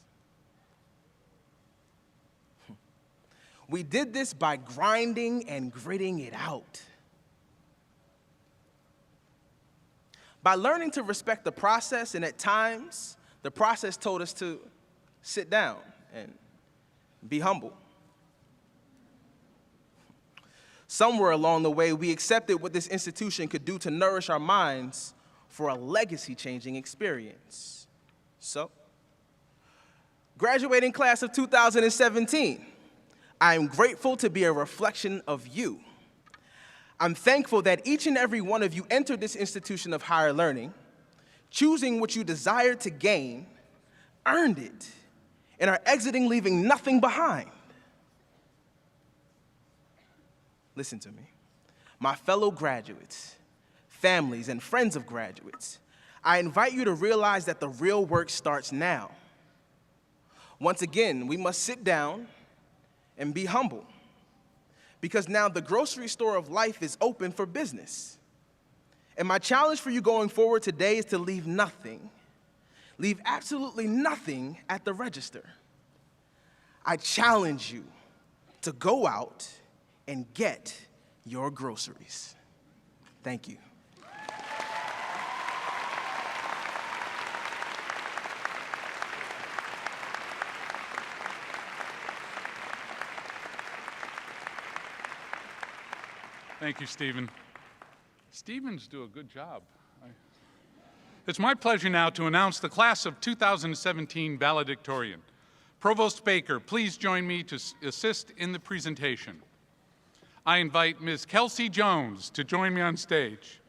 We did this by grinding and gritting it out. By learning to respect the process, and at times, the process told us to sit down and be humble. Somewhere along the way, we accepted what this institution could do to nourish our minds for a legacy-changing experience. So, graduating class of 2017, I am grateful to be a reflection of you. I'm thankful that each and every one of you entered this institution of higher learning, choosing what you desired to gain, earned it, and are exiting leaving nothing behind. Listen to me. My fellow graduates, families, and friends of graduates, I invite you to realize that the real work starts now. Once again, we must sit down and be humble, because now the grocery store of life is open for business. And my challenge for you going forward today is to leave nothing, leave absolutely nothing at the register. I challenge you to go out and get your groceries. Thank you. Thank you, Stephen. Stevens do a good job. It's my pleasure now to announce the class of 2017 valedictorian. Provost Baker, please join me to assist in the presentation. I invite Ms. Kelsey Jones to join me on stage.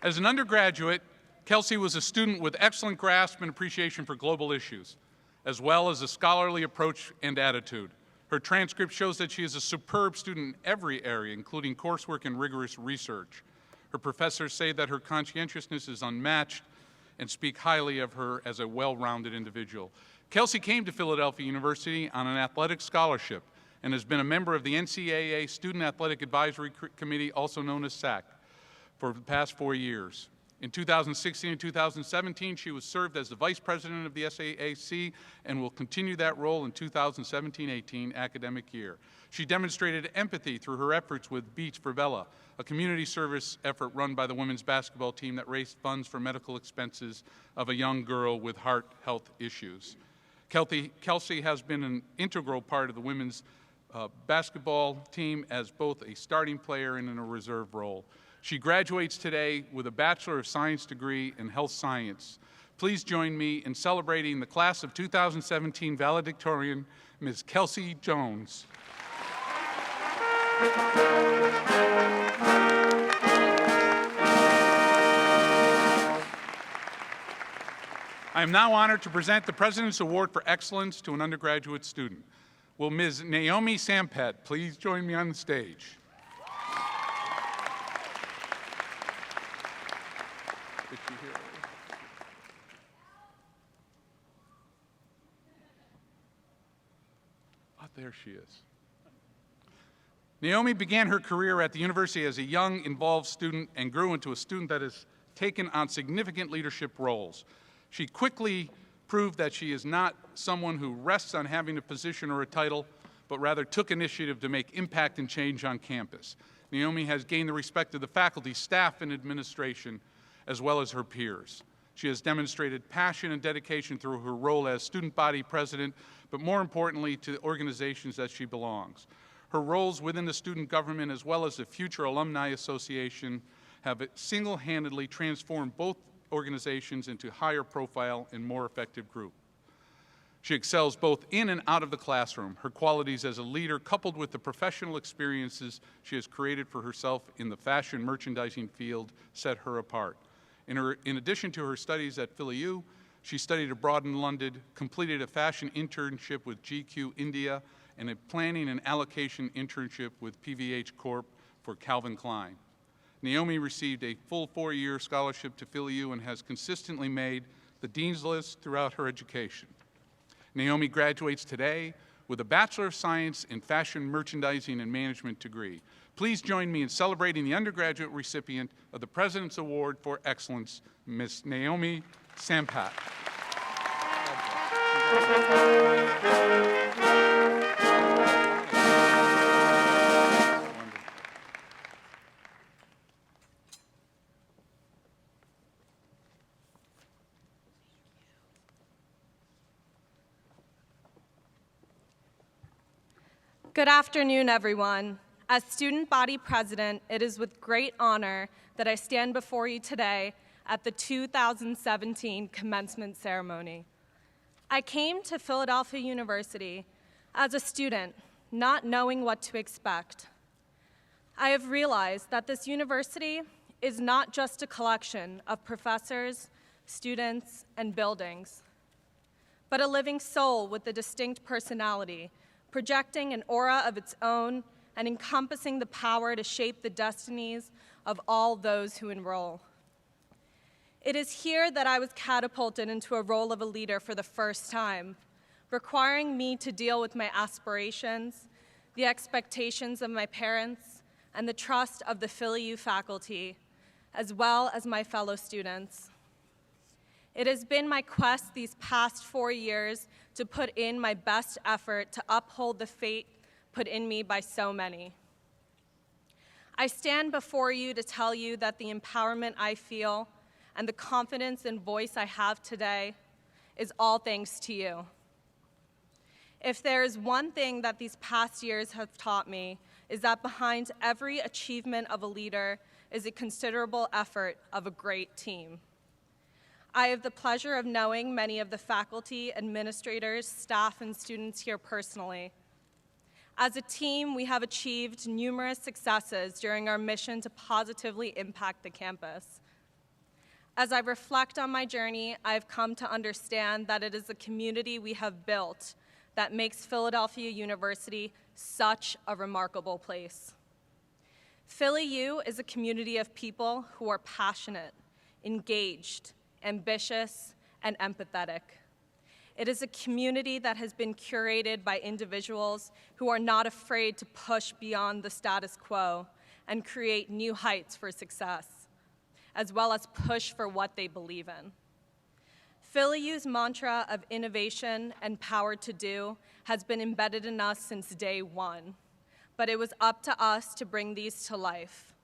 As an undergraduate, Kelsey was a student with excellent grasp and appreciation for global issues, as well as a scholarly approach and attitude. Her transcript shows that she is a superb student in every area, including coursework and rigorous research. Her professors say that her conscientiousness is unmatched and speak highly of her as a well-rounded individual. Kelsey came to Philadelphia University on an athletic scholarship and has been a member of the NCAA Student Athletic Advisory Committee, also known as SAC, for the past 4 years. In 2016 and 2017, she was served as the vice president of the SAAC and will continue that role in 2017-18 academic year. She demonstrated empathy through her efforts with Beats for Bella, a community service effort run by the women's basketball team that raised funds for medical expenses of a young girl with heart health issues. Kelsey has been an integral part of the women's basketball team as both a starting player and in a reserve role. She graduates today with a Bachelor of Science degree in Health Science. Please join me in celebrating the class of 2017 valedictorian, Ms. Kelsey Jones. I am now honored to present the President's Award for Excellence to an undergraduate student. Will Ms. Naomi Sampat please join me on the stage? Is she here? Oh, there she is. Naomi began her career at the university as a young, involved student and grew into a student that has taken on significant leadership roles. She quickly proved that she is not someone who rests on having a position or a title, but rather took initiative to make impact and change on campus. Naomi has gained the respect of the faculty, staff, and administration, as well as her peers. She has demonstrated passion and dedication through her role as student body president, but more importantly, to the organizations that she belongs. Her roles within the student government, as well as the Future Alumni Association, have single-handedly transformed both organizations into higher profile and more effective group. She excels both in and out of the classroom. Her qualities as a leader, coupled with the professional experiences she has created for herself in the fashion merchandising field, set her apart. In addition to her studies at PhillyU, she studied abroad in London, completed a fashion internship with GQ India, and a planning and allocation internship with PVH Corp for Calvin Klein. Naomi received a full 4-year scholarship to PhillyU and has consistently made the dean's list throughout her education. Naomi graduates today with a Bachelor of Science in Fashion Merchandising and Management degree. Please join me in celebrating the undergraduate recipient of the President's Award for Excellence, Ms. Naomi Sampat. Good afternoon, everyone. As student body president, it is with great honor that I stand before you today at the 2017 commencement ceremony. I came to Philadelphia University as a student, not knowing what to expect. I have realized that this university is not just a collection of professors, students, and buildings, but a living soul with a distinct personality, projecting an aura of its own and encompassing the power to shape the destinies of all those who enroll. It is here that I was catapulted into a role of a leader for the first time, requiring me to deal with my aspirations, the expectations of my parents, and the trust of the Philly U faculty, as well as my fellow students. It has been my quest these past 4 years to put in my best effort to uphold the faith put in me by so many. I stand before you to tell you that the empowerment I feel and the confidence and voice I have today is all thanks to you. If there is one thing that these past years have taught me, is that behind every achievement of a leader is a considerable effort of a great team. I have the pleasure of knowing many of the faculty, administrators, staff, and students here personally. As a team, we have achieved numerous successes during our mission to positively impact the campus. As I reflect on my journey, I've come to understand that it is the community we have built that makes Philadelphia University such a remarkable place. Philly U is a community of people who are passionate, engaged, ambitious, and empathetic. It is a community that has been curated by individuals who are not afraid to push beyond the status quo and create new heights for success, as well as push for what they believe in. Philly U's mantra of innovation and power to do has been embedded in us since day one, but it was up to us to bring these to life,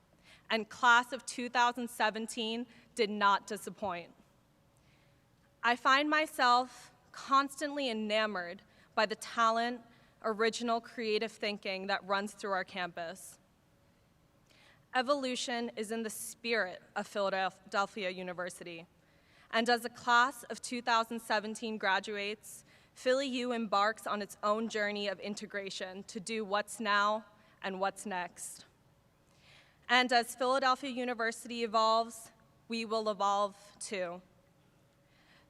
and class of 2017 did not disappoint. I find myself constantly enamored by the talent, original creative thinking that runs through our campus. Evolution is in the spirit of Philadelphia University, and as a class of 2017 graduates, Philly U embarks on its own journey of integration to do what's now and what's next. And as Philadelphia University evolves, we will evolve too.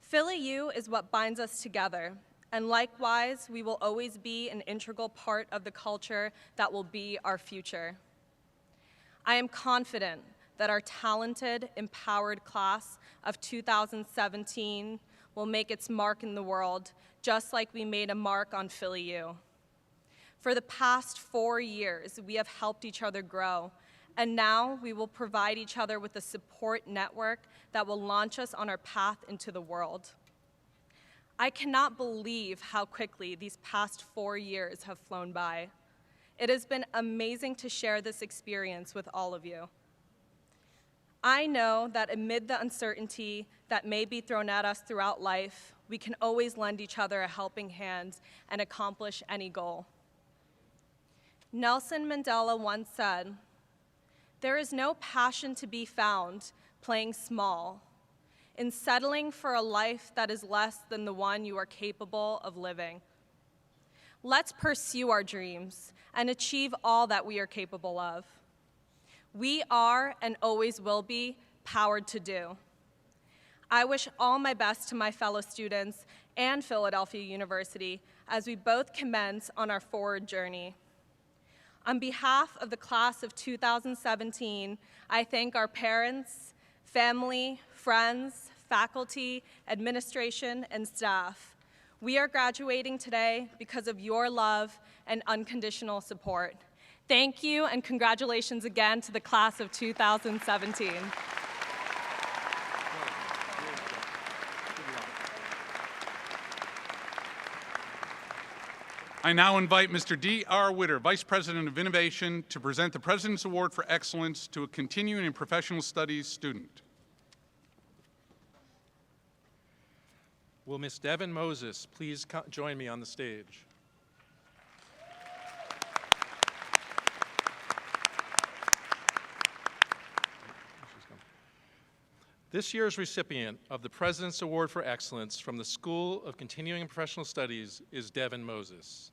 Philly U is what binds us together, and likewise, we will always be an integral part of the culture that will be our future. I am confident that our talented, empowered class of 2017 will make its mark in the world, just like we made a mark on Philly U. For the past 4 years, we have helped each other grow, and now we will provide each other with a support network that will launch us on our path into the world. I cannot believe how quickly these past 4 years have flown by. It has been amazing to share this experience with all of you. I know that amid the uncertainty that may be thrown at us throughout life, we can always lend each other a helping hand and accomplish any goal. Nelson Mandela once said, "There is no passion to be found playing small, in settling for a life that is less than the one you are capable of living." Let's pursue our dreams and achieve all that we are capable of. We are and always will be powered to do. I wish all my best to my fellow students and Philadelphia University as we both commence on our forward journey. On behalf of the class of 2017, I thank our parents, family, friends, faculty, administration, and staff. We are graduating today because of your love and unconditional support. Thank you, and congratulations again to the class of 2017. I now invite Mr. D.R. Witter, Vice President of Innovation, to present the President's Award for Excellence to a continuing and professional studies student. Will Ms. Devin Moses please join me on the stage? This year's recipient of the President's Award for Excellence from the School of Continuing and Professional Studies is Devin Moses.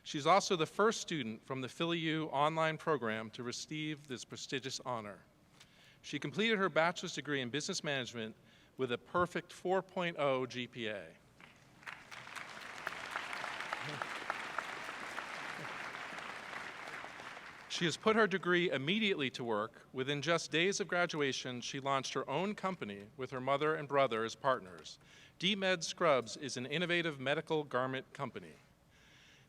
She's also the first student from the PhillyU online program to receive this prestigious honor. She completed her bachelor's degree in business management with a perfect 4.0 GPA. She has put her degree immediately to work. Within just days of graduation, she launched her own company with her mother and brother as partners. D-Med Scrubs is an innovative medical garment company.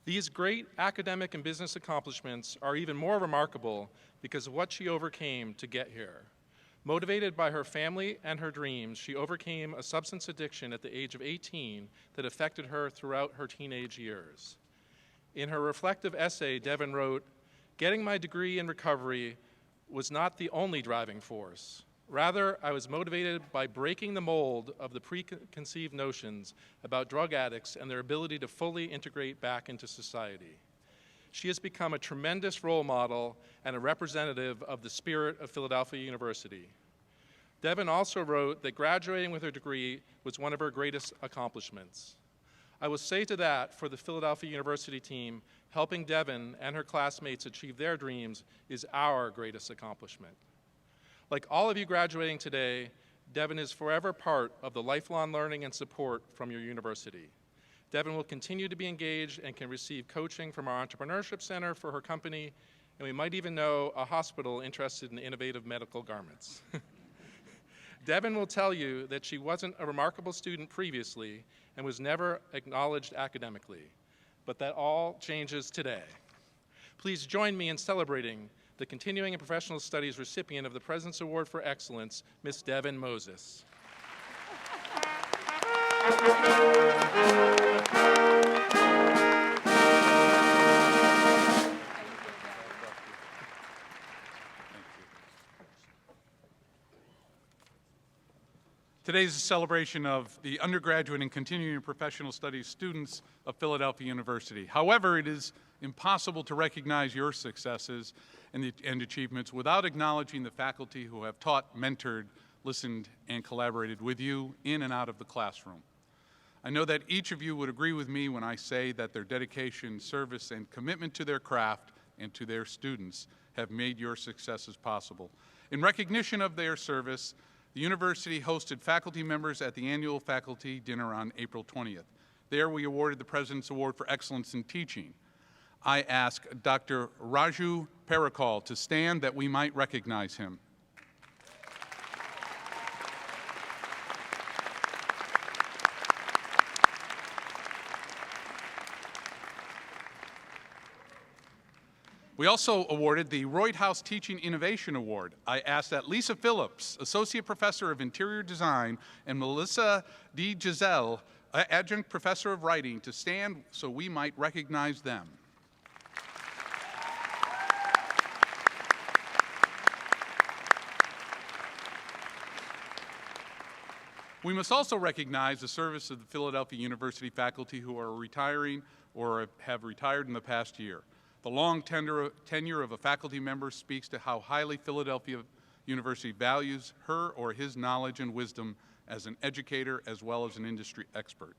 These great academic and business accomplishments are even more remarkable because of what she overcame to get here. Motivated by her family and her dreams, she overcame a substance addiction at the age of 18 that affected her throughout her teenage years. In her reflective essay, Devin wrote, "Getting my degree in recovery was not the only driving force. Rather, I was motivated by breaking the mold of the preconceived notions about drug addicts and their ability to fully integrate back into society." She has become a tremendous role model and a representative of the spirit of Philadelphia University. Devin also wrote that graduating with her degree was one of her greatest accomplishments. I will say to that, for the Philadelphia University team, helping Devin and her classmates achieve their dreams is our greatest accomplishment. Like all of you graduating today, Devin is forever part of the lifelong learning and support from your university. Devin will continue to be engaged and can receive coaching from our Entrepreneurship Center for her company, and we might even know a hospital interested in innovative medical garments. Devin will tell you that she wasn't a remarkable student previously and was never acknowledged academically, but that all changes today. Please join me in celebrating the Continuing and Professional Studies recipient of the President's Award for Excellence, Ms. Devin Moses. Today is a celebration of the undergraduate and continuing professional studies students of Philadelphia University. However, it is impossible to recognize your successes and achievements without acknowledging the faculty who have taught, mentored, listened, and collaborated with you in and out of the classroom. I know that each of you would agree with me when I say that their dedication, service, and commitment to their craft and to their students have made your successes possible. In recognition of their service, the university hosted faculty members at the annual faculty dinner on April 20th. There we awarded the President's Award for Excellence in Teaching. I ask Dr. Raju Parakal to stand that we might recognize him. We also awarded the Royd House Teaching Innovation Award. I ask that Lisa Phillips, Associate Professor of Interior Design, and Melissa D. Giselle, Adjunct Professor of Writing, to stand so we might recognize them. We must also recognize the service of the Philadelphia University faculty who are retiring or have retired in the past year. The long tenure of a faculty member speaks to how highly Philadelphia University values her or his knowledge and wisdom as an educator as well as an industry expert.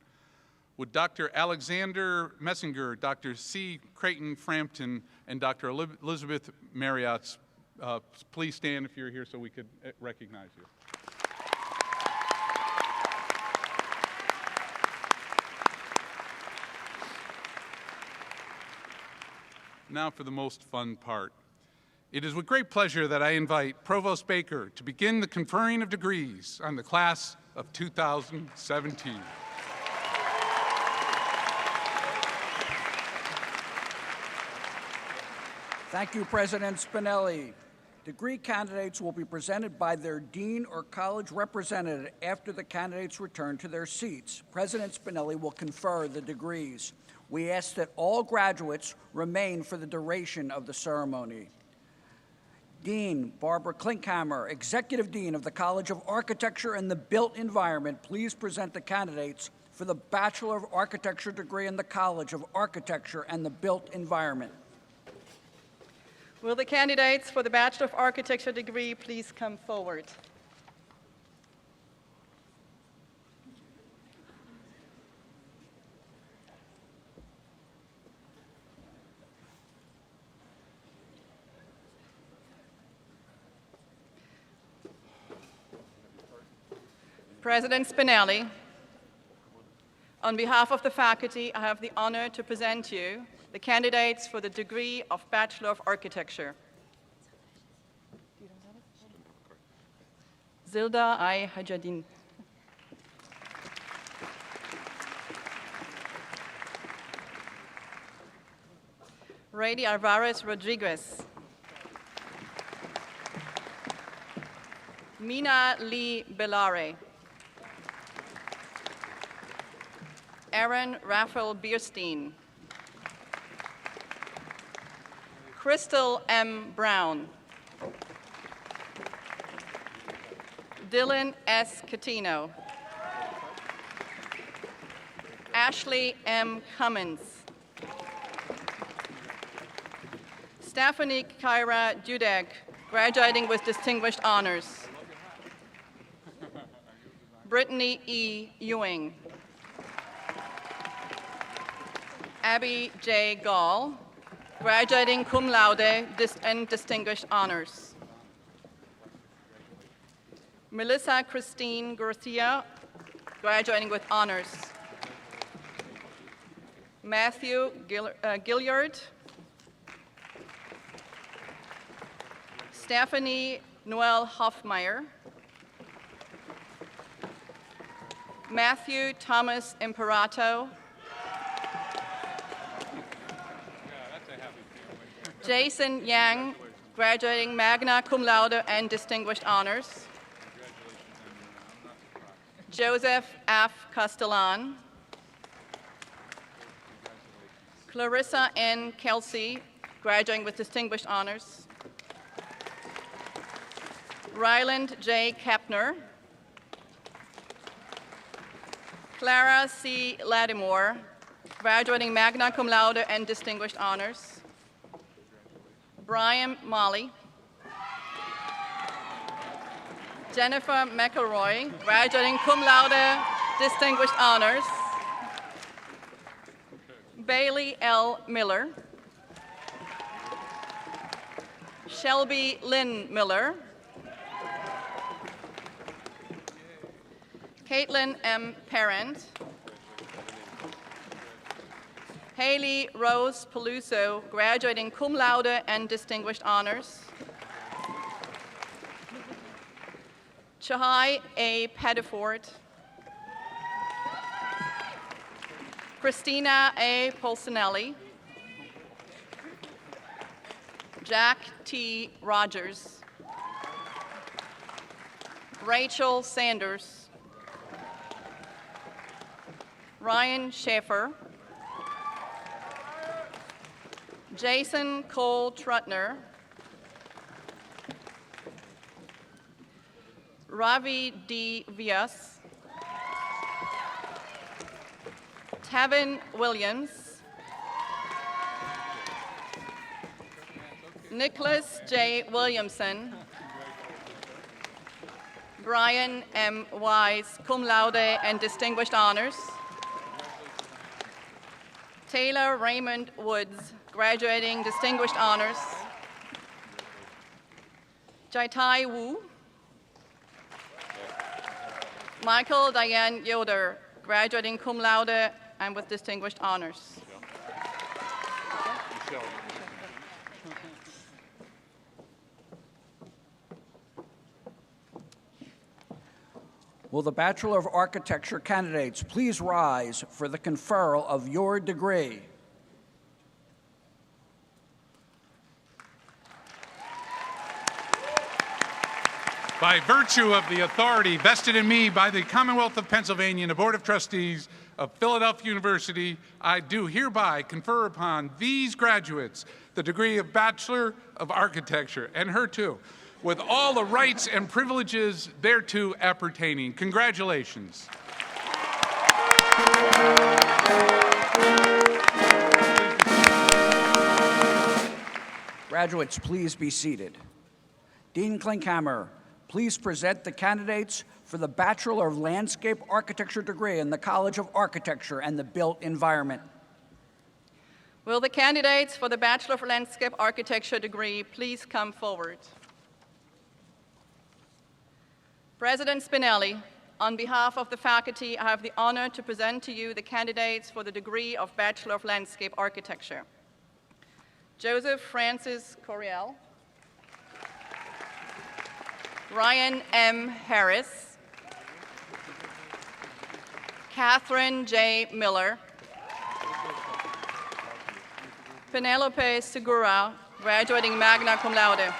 Would Dr. Alexander Messinger, Dr. C. Creighton Frampton, and Dr. Elizabeth Marriott please stand if you're here so we could recognize you. Now for the most fun part. It is with great pleasure that I invite Provost Baker to begin the conferring of degrees on the class of 2017. Thank you, President Spinelli. Degree candidates will be presented by their dean or college representative after the candidates return to their seats. President Spinelli will confer the degrees. We ask that all graduates remain for the duration of the ceremony. Dean Barbara Klinkhammer, Executive Dean of the College of Architecture and the Built Environment, please present the candidates for the Bachelor of Architecture degree in the College of Architecture and the Built Environment. Will the candidates for the Bachelor of Architecture degree please come forward? President Spinelli, on behalf of the faculty, I have the honor to present you the candidates for the degree of Bachelor of Architecture. Zilda I. Hajadin. Rady Alvarez Rodriguez. Mina Lee Belare. Aaron Raphael Bierstein. Crystal M. Brown. Dylan S. Catino. Ashley M. Cummins. Stephanie Kyra Dudek, graduating with distinguished honors. Brittany E. Ewing. Abby J. Gall, graduating cum laude and distinguished honors. Melissa Christine Garcia, graduating with honors. Matthew Gilliard. Stephanie Noel Hoffmeyer. Matthew Thomas Imperato. Jason Yang, graduating magna cum laude and distinguished honors. Joseph F. Castellan. Clarissa N. Kelsey, graduating with distinguished honors. Ryland J. Kepner. Clara C. Lattimore, graduating magna cum laude and distinguished honors. Brian Molly. Jennifer McElroy, graduating cum laude, distinguished honors. Bailey L. Miller. Shelby Lynn Miller. Caitlin M. Parent. Haley Rose Peluso, graduating cum laude and distinguished honors. Chahai A. Pettiford. Christina A. Polsinelli. Jack T. Rogers. Rachel Sanders. Ryan Schaefer. Jason Cole Trutner. Ravi D. Vias. Tavin Williams. Nicholas J. Williamson. Brian M. Wise, cum laude and distinguished honors. Taylor Raymond Woods, graduating distinguished honors. Jaitai Wu. Michael Diane Yoder, graduating cum laude and with distinguished honors. Will the Bachelor of Architecture candidates please rise for the conferral of your degree? By virtue of the authority vested in me by the Commonwealth of Pennsylvania and the Board of Trustees of Philadelphia University, I do hereby confer upon these graduates the degree of Bachelor of Architecture, and her too, with all the rights and privileges thereto appertaining. Congratulations. Graduates, please be seated. Dean Klinkhammer, please present the candidates for the Bachelor of Landscape Architecture degree in the College of Architecture and the Built Environment. Will the candidates for the Bachelor of Landscape Architecture degree please come forward? President Spinelli, On behalf of the faculty, I have the honor to present to you the candidates for the degree of Bachelor of Landscape Architecture. Joseph Francis Coriel, Ryan M. Harris, Catherine J. Miller, Penelope Segura, graduating magna cum laude.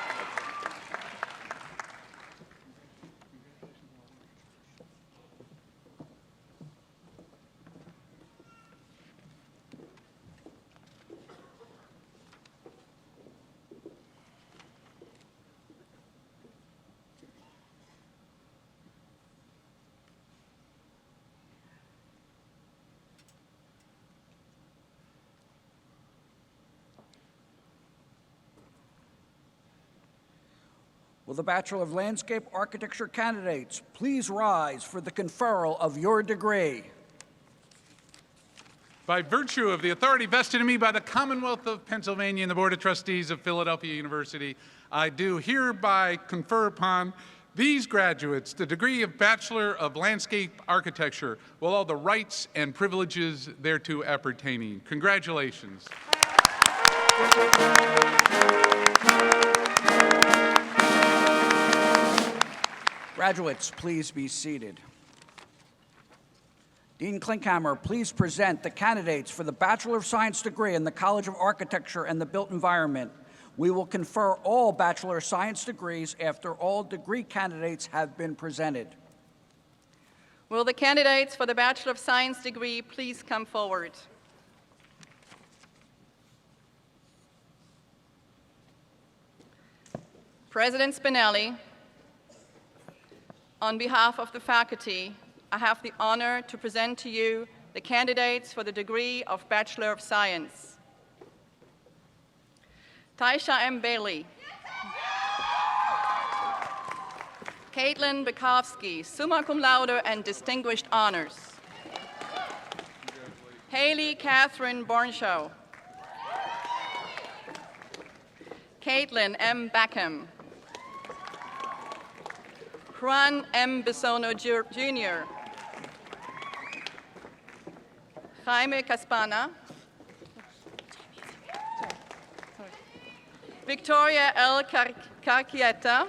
Will the Bachelor of Landscape Architecture candidates please rise for the conferral of your degree? By virtue of the authority vested in me by the Commonwealth of Pennsylvania and the Board of Trustees of Philadelphia University, I do hereby confer upon these graduates the degree of Bachelor of Landscape Architecture with all the rights and privileges thereto appertaining. Congratulations. Graduates, please be seated. Dean Klinkhammer, please present the candidates for the Bachelor of Science degree in the College of Architecture and the Built Environment. We will confer all Bachelor of Science degrees after all degree candidates have been presented. Will the candidates for the Bachelor of Science degree please come forward? President Spinelli, on behalf of the faculty, I have the honor to present to you the candidates for the degree of Bachelor of Science. Taisha M. Bailey, Caitlin Bukowski, summa cum laude and distinguished honors. Haley Catherine Bornshaw, Caitlin M. Backham, Juan M. Bisono Jr., Jaime Caspana, Victoria L. Carchietta,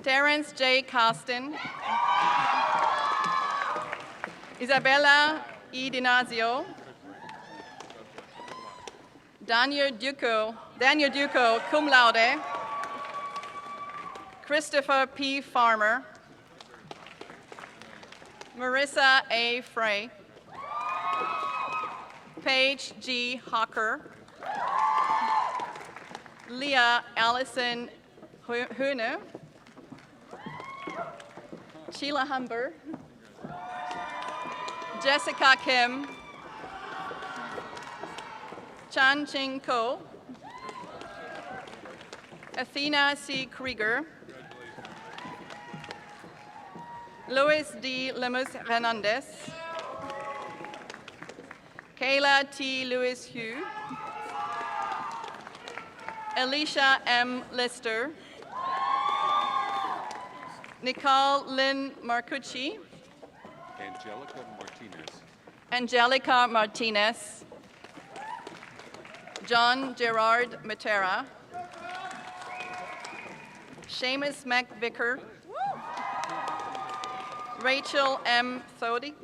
Terence J. Costin, Isabella E. Dinazio, Daniel Duco, cum laude, Christopher P. Farmer, Marissa A. Frey, Paige G. Hawker, Leah Allison Hune, Sheila Humber, Jessica Kim, Chan Ching Ko, Athena C. Krieger, Luis D. Lemus Hernandez, Kayla T. Lewis Hugh, Alicia M. Lister, Nicole Lynn Marcucci, Angelica Martinez, John Gerard Matera, Seamus McVicker, Rachel M. Thody,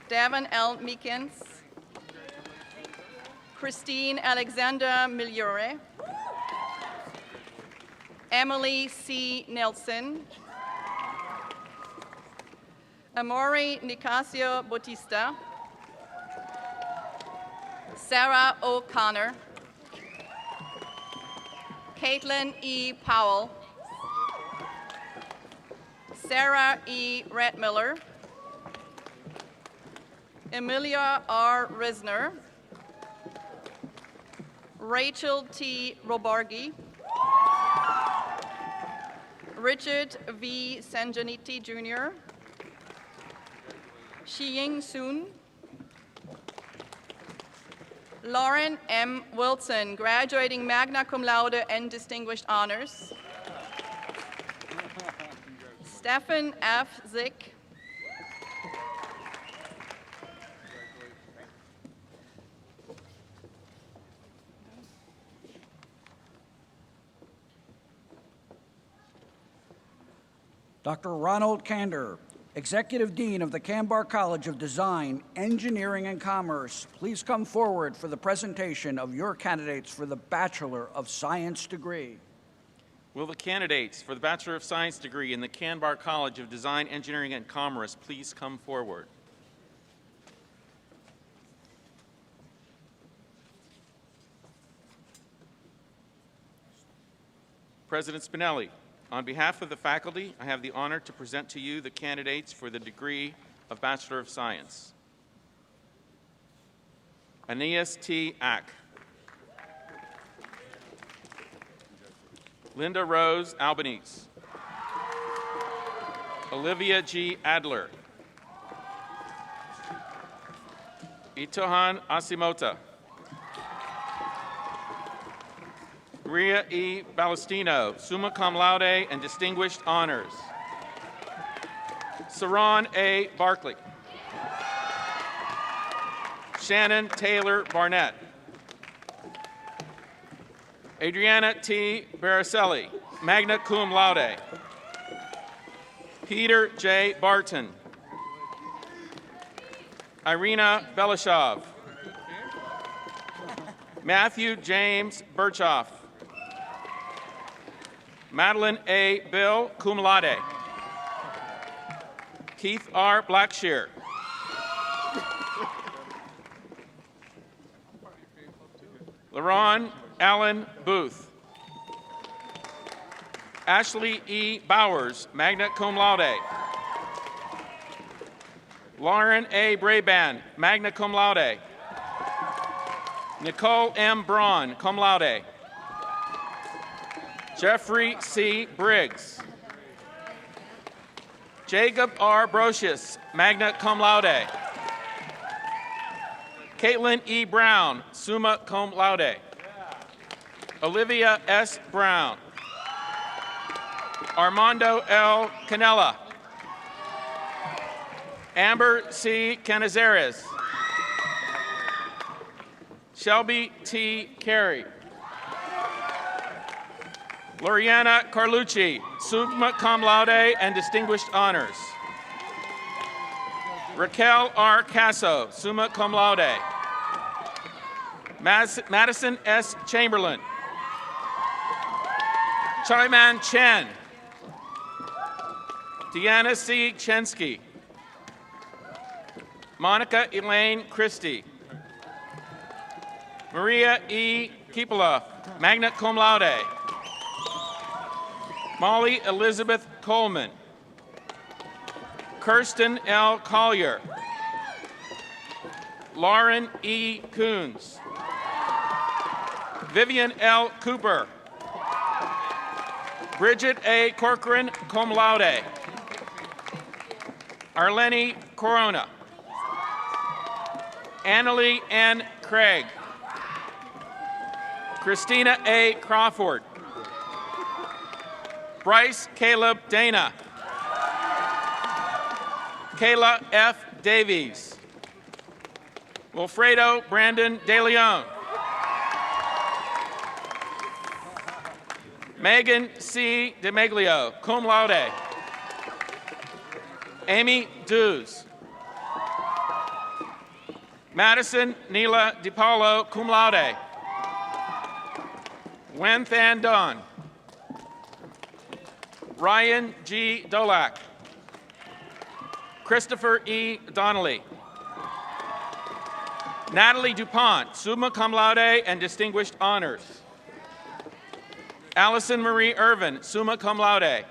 Davin L. Meekins, Christine Alexandra Migliore, Emily C. Nelson, Amori Nicasio Bautista, Sarah O'Connor, Caitlin E. Powell, Sarah E. Ratmiller, Emilia R. Risner, Rachel T. Robargi, Richard V. Sanjaniti Jr., Shiying Soon, Lauren M. Wilson, graduating magna cum laude and distinguished honors. Stefan F. Zick. Dr. Ronald Kander, Executive Dean of the Canbar College of Design, Engineering, and Commerce, please come forward for the presentation of your candidates for the Bachelor of Science degree. Will the candidates for the Bachelor of Science degree in the Canbar College of Design, Engineering, and Commerce please come forward? President Spinelli, on behalf of the faculty, I have the honor to present to you the candidates for the degree of Bachelor of Science. Aeneas T. Ack. Linda Rose Albanese. Olivia G. Adler. Itohan Asimota. Maria E. Balestino, summa cum laude and distinguished honors. Saran A. Barkley. Shannon Taylor Barnett. Adriana T. Baracelli, magna cum laude. Peter J. Barton. Irina Belashov. Matthew James Birchoff. Madeline A. Bill, cum laude. Keith R. Blackshear. LaRon Allen Booth. Ashley E. Bowers, magna cum laude. Lauren A. Braband, magna cum laude. Nicole M. Braun, cum laude. Jeffrey C. Briggs. Jacob R. Brocious, magna cum laude. Caitlin E. Brown, summa cum laude. Olivia S. Brown. Armando L. Canella. Amber C. Canizares. Shelby T. Carey. Loriana Carlucci, summa cum laude and distinguished honors. Raquel R. Casso, summa cum laude. Madison S. Chamberlain. Chaiman Chen. Deanna C. Chensky. Monica Elaine Christie. Maria E. Kipola, magna cum laude. Molly Elizabeth Coleman. Kirsten L. Collier. Lauren E. Coons. Vivian L. Cooper. Bridget A. Corcoran, cum laude. Arlene Corona. Annalie N. Craig. Christina A. Crawford. Bryce Caleb Dana. Kayla F. Davies. Wilfredo Brandon De Leon. Megan C. DeMeglio, cum laude. Amy Dews. Madison Neela DiPaolo, cum laude. Wen Than Don. Ryan G. Dolak. Christopher E. Donnelly. Natalie DuPont, summa cum laude and distinguished honors. Allison Marie Irvin, summa cum laude.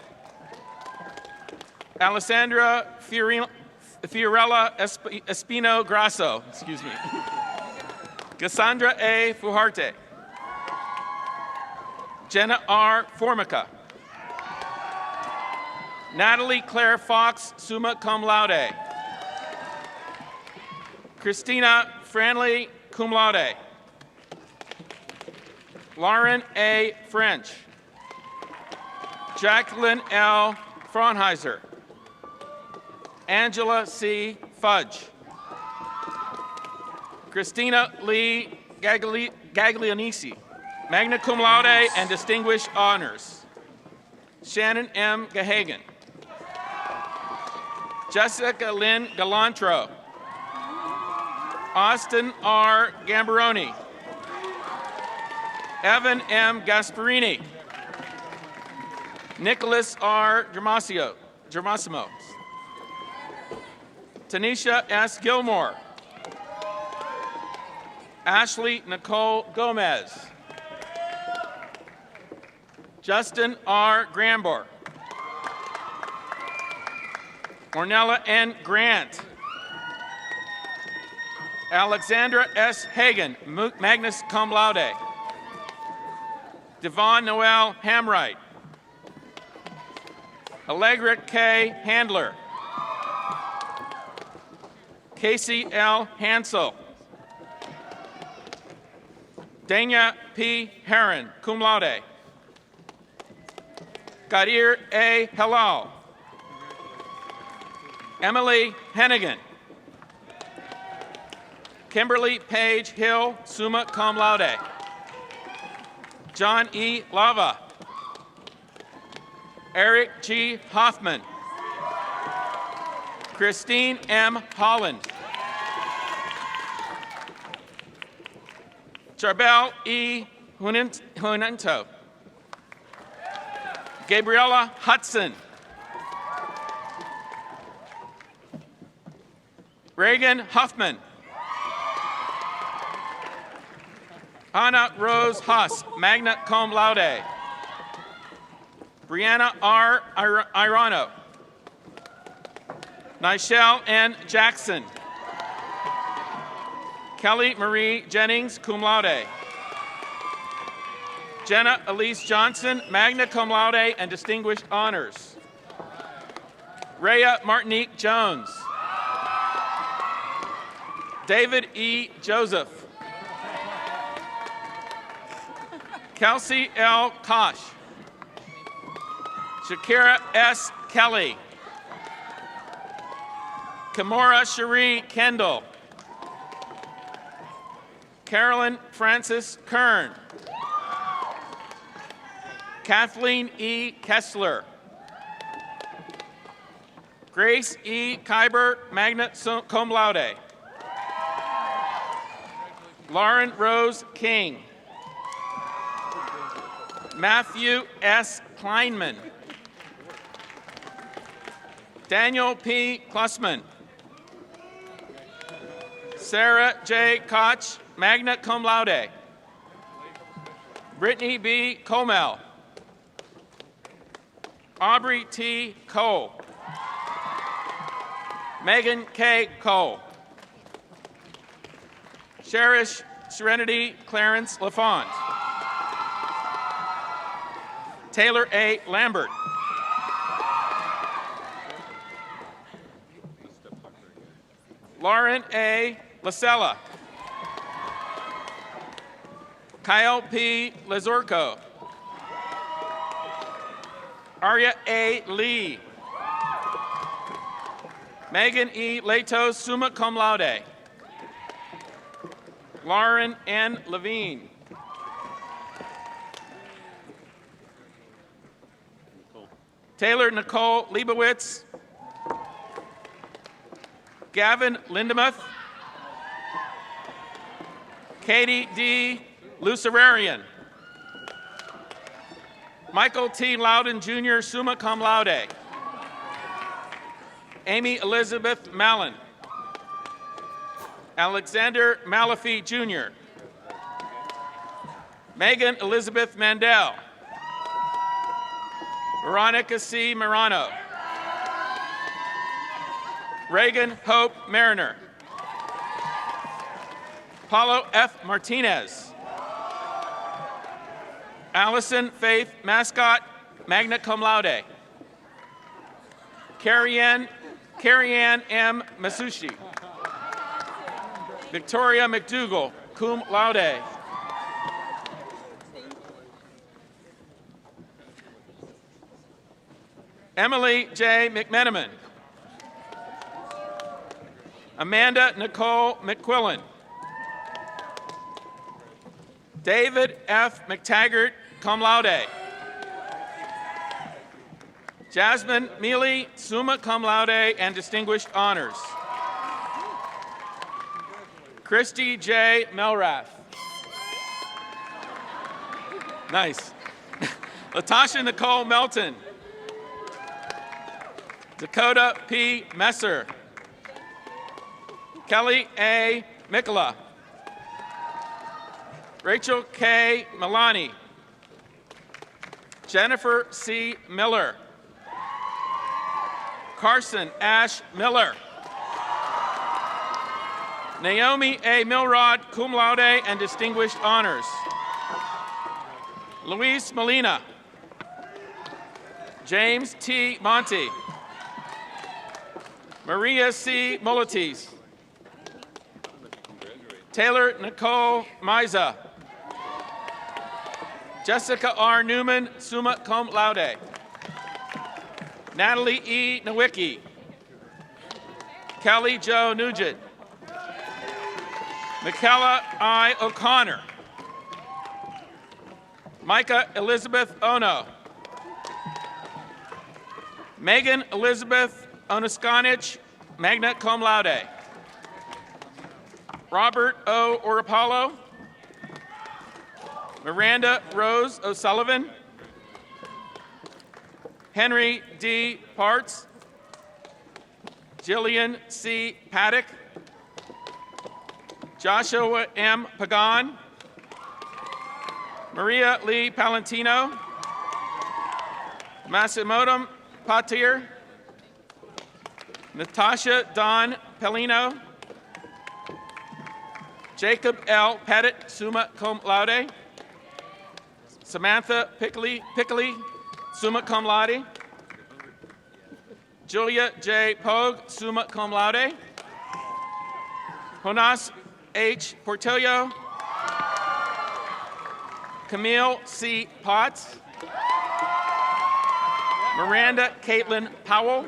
Alessandra Fiorella Espino Grasso, excuse me. Cassandra A. Fujarte. Jenna R. Formica. Natalie Claire Fox, summa cum laude. Christina Franley, cum laude. Lauren A. French. Jacqueline L. Fraunheiser. Angela C. Fudge. Christina Lee Gaglianisi, magna cum laude and distinguished honors. Shannon M. Gahagan. Jessica Lynn Galantro. Austin R. Gambaroni. Evan M. Gasparini. Nicholas R. Germasimo. Tanisha S. Gilmore. Ashley Nicole Gomez. Justin R. Grambor. Ornella N. Grant. Alexandra S. Hagan, magna cum laude. Devon Noel Hamright. Allegra K. Handler. Casey L. Hansel. Dania P. Heron, cum laude. Gadir A. Halal. Emily Hennigan. Kimberly Page Hill, summa cum laude. John E. Lava. Eric G. Hoffman. Christine M. Holland. Charbel E. Hunento. Gabriella Hudson. Reagan Huffman. Anna Rose Huss, magna cum laude. Brianna R. Irano. Nichelle N. Jackson. Kelly Marie Jennings, cum laude. Jenna Elise Johnson, magna cum laude and distinguished honors. Rhea Martinique Jones. David E. Joseph. Kelsey L. Kosh. Shakira S. Kelly. Kimora Cherie Kendall. Carolyn Francis Kern. Kathleen E. Kessler. Grace E. Kyber, magna cum laude. Lauren Rose King. Matthew S. Kleinman. Daniel P. Klussman. Sarah J. Koch, magna cum laude. Brittany B. Comel. Aubrey T. Cole. Megan K. Cole. Cherish Serenity Clarence LaFont. Taylor A. Lambert. Lauren A. Lasella. Kyle P. Lazurko. Arya A. Lee. Megan E. Latos, summa cum laude. Lauren N. Levine. Taylor Nicole Leibowitz. Gavin Lindemuth. Katie D. Lucerarian. Michael T. Loudon Jr., summa cum laude. Amy Elizabeth Mallon. Alexander Malafi Jr. Megan Elizabeth Mandel. Veronica C. Marano. Reagan Hope Mariner. Paulo F. Martinez. Allison Faith Mascot, magna cum laude. Carrie Ann M. Masushi. Victoria McDougall, cum laude. Emily J. McMenamin. Amanda Nicole McQuillan. David F. McTaggart, cum laude. Jasmine Mealy, summa cum laude and distinguished honors. Christy J. Melrath. Nice. Latasha Nicole Melton. Dakota P. Messer. Kelly A. Mikola. Rachel K. Milani. Jennifer C. Miller. Carson Ash Miller. Naomi A. Milrod, cum laude and distinguished honors. Luis Molina. James T. Monty. Maria C. Molites. Taylor Nicole Miza. Jessica R. Newman, summa cum laude. Natalie E. Nowicki. Kelly Jo Nugent. Michaela I. O'Connor. Micah Elizabeth Ono. Megan Elizabeth Onuskanich, magna cum laude. Robert O. Orapalo. Miranda Rose O'Sullivan. Henry D. Parts. Jillian C. Paddock. Joshua M. Pagan. Maria Lee Palantino. Masimoto Patir. Natasha Don Pellino. Jacob L. Pettit, summa cum laude. Samantha Pickley, summa cum laude. Julia J. Pogue, summa cum laude. Jonas H. Portillo. Camille C. Potts. Miranda Caitlin Powell.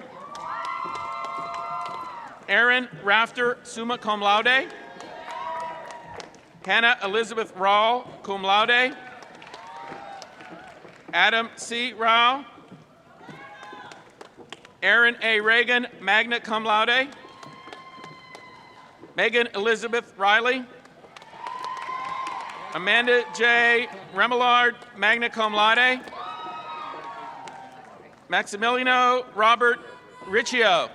Aaron Rafter, summa cum laude. Hannah Elizabeth Rawl, cum laude. Adam C. Rao. Aaron A. Reagan, magna cum laude. Megan Elizabeth Riley. Amanda J. Remillard, magna cum laude. Maximiliano Robert Riccio.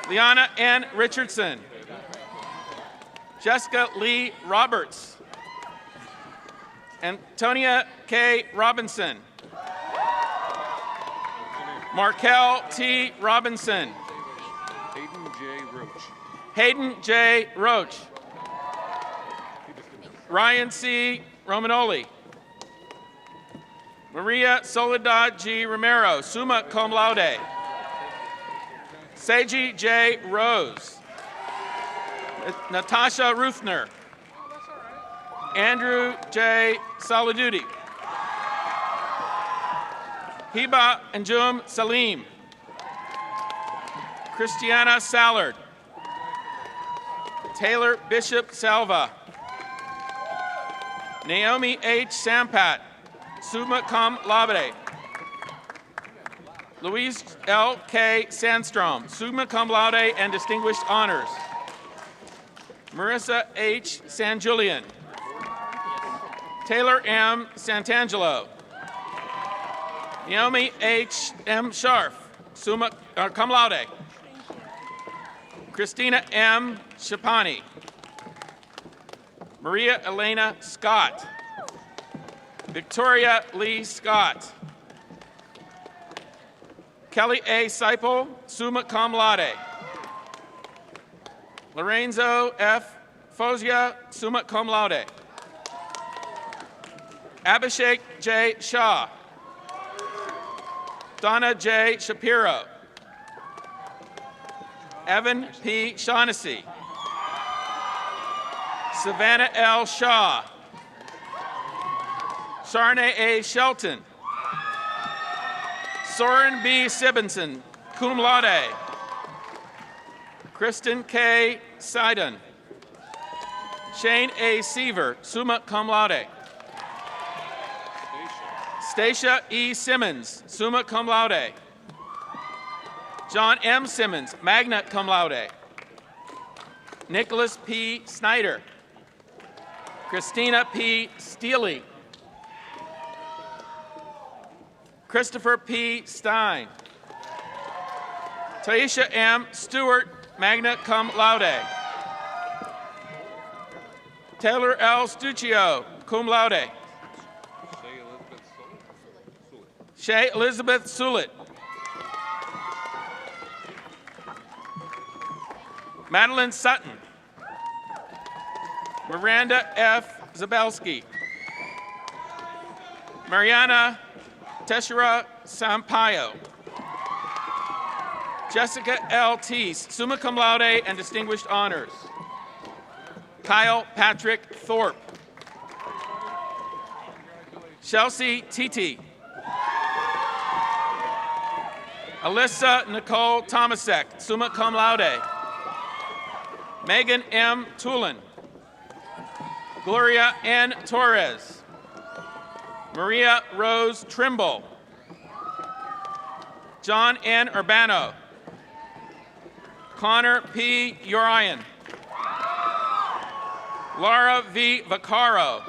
Liana N. Richardson. Jessica Lee Roberts. Antonia K. Robinson. Markel T. Robinson. Hayden J. Roach. Ryan C. Romanoli. Maria Soledad G. Romero, summa cum laude. Seiji J. Rose. Natasha Ruthner. Andrew J. Saladuti. Hiba Anjum Salim. Christiana Sallard. Taylor Bishop Salva. Naomi H. Sampat, summa cum laude. Louise L. K. Sandstrom, summa cum laude and distinguished honors. Marissa H. San Julian. Taylor M. Santangelo. Naomi H. M. Scharf, summa cum laude. Christina M. Shapani. Maria Elena Scott. Victoria Lee Scott. Kelly A. Seipel, summa cum laude. Lorenzo F. Fozia, summa cum laude. Abhishek J. Shah. Donna J. Shapiro. Evan P. Shaughnessy. Savannah L. Shaw. Sharnay A. Shelton. Soren B. Sibbenson, cum laude. Kristen K. Seiden. Shane A. Seaver, summa cum laude. Stacia E. Simmons, summa cum laude. John M. Simmons, magna cum laude. Nicholas P. Snyder. Christina P. Steely. Christopher P. Stein. Taisha M. Stewart, magna cum laude. Taylor L. Stuccio, cum laude. Shay Elizabeth Sulit. Madeline Sutton. Miranda F. Zabelski. Mariana Teshera Sampaio. Jessica L. Teese, summa cum laude and distinguished honors. Kyle Patrick Thorpe. Chelsea Titi. Alyssa Nicole Tomasek, summa cum laude. Megan M. Tulin. Gloria N. Torres. Maria Rose Trimble. John N. Urbano. Connor P. Urian. Laura V. Vaccaro.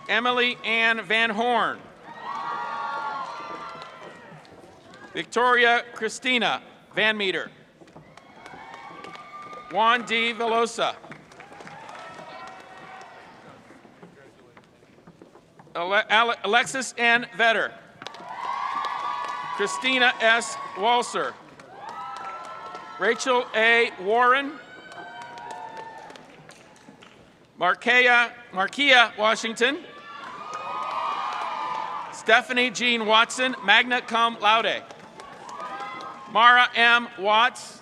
Emily Ann Van Horn. Victoria Christina Van Meter. Juan D. Velosa. Alexis N. Vetter. Christina S. Walser. Rachel A. Warren. Markia Washington. Stephanie Jean Watson, magna cum laude. Mara M. Watts.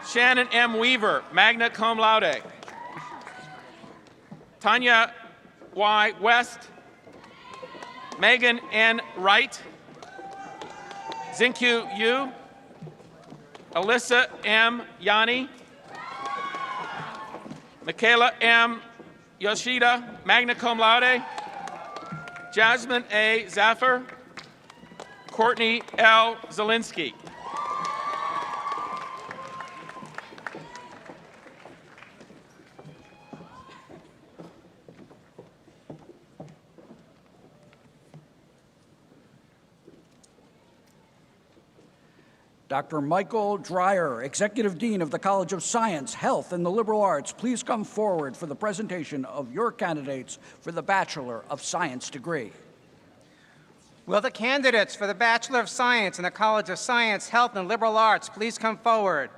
Shannon M. Weaver, magna cum laude. Tanya Y. West. Megan N. Wright. Zinkyu Yu. Alyssa M. Yanni. Michaela M. Yoshida, magna cum laude. Jasmine A. Zaffer. Courtney L. Zielinski. Dr. Michael Dreyer, Executive Dean of the College of Science, Health, and the Liberal Arts, please come forward for the presentation of your candidates for the Bachelor of Science degree. Will the candidates for the Bachelor of Science in the College of Science, Health, and Liberal Arts please come forward?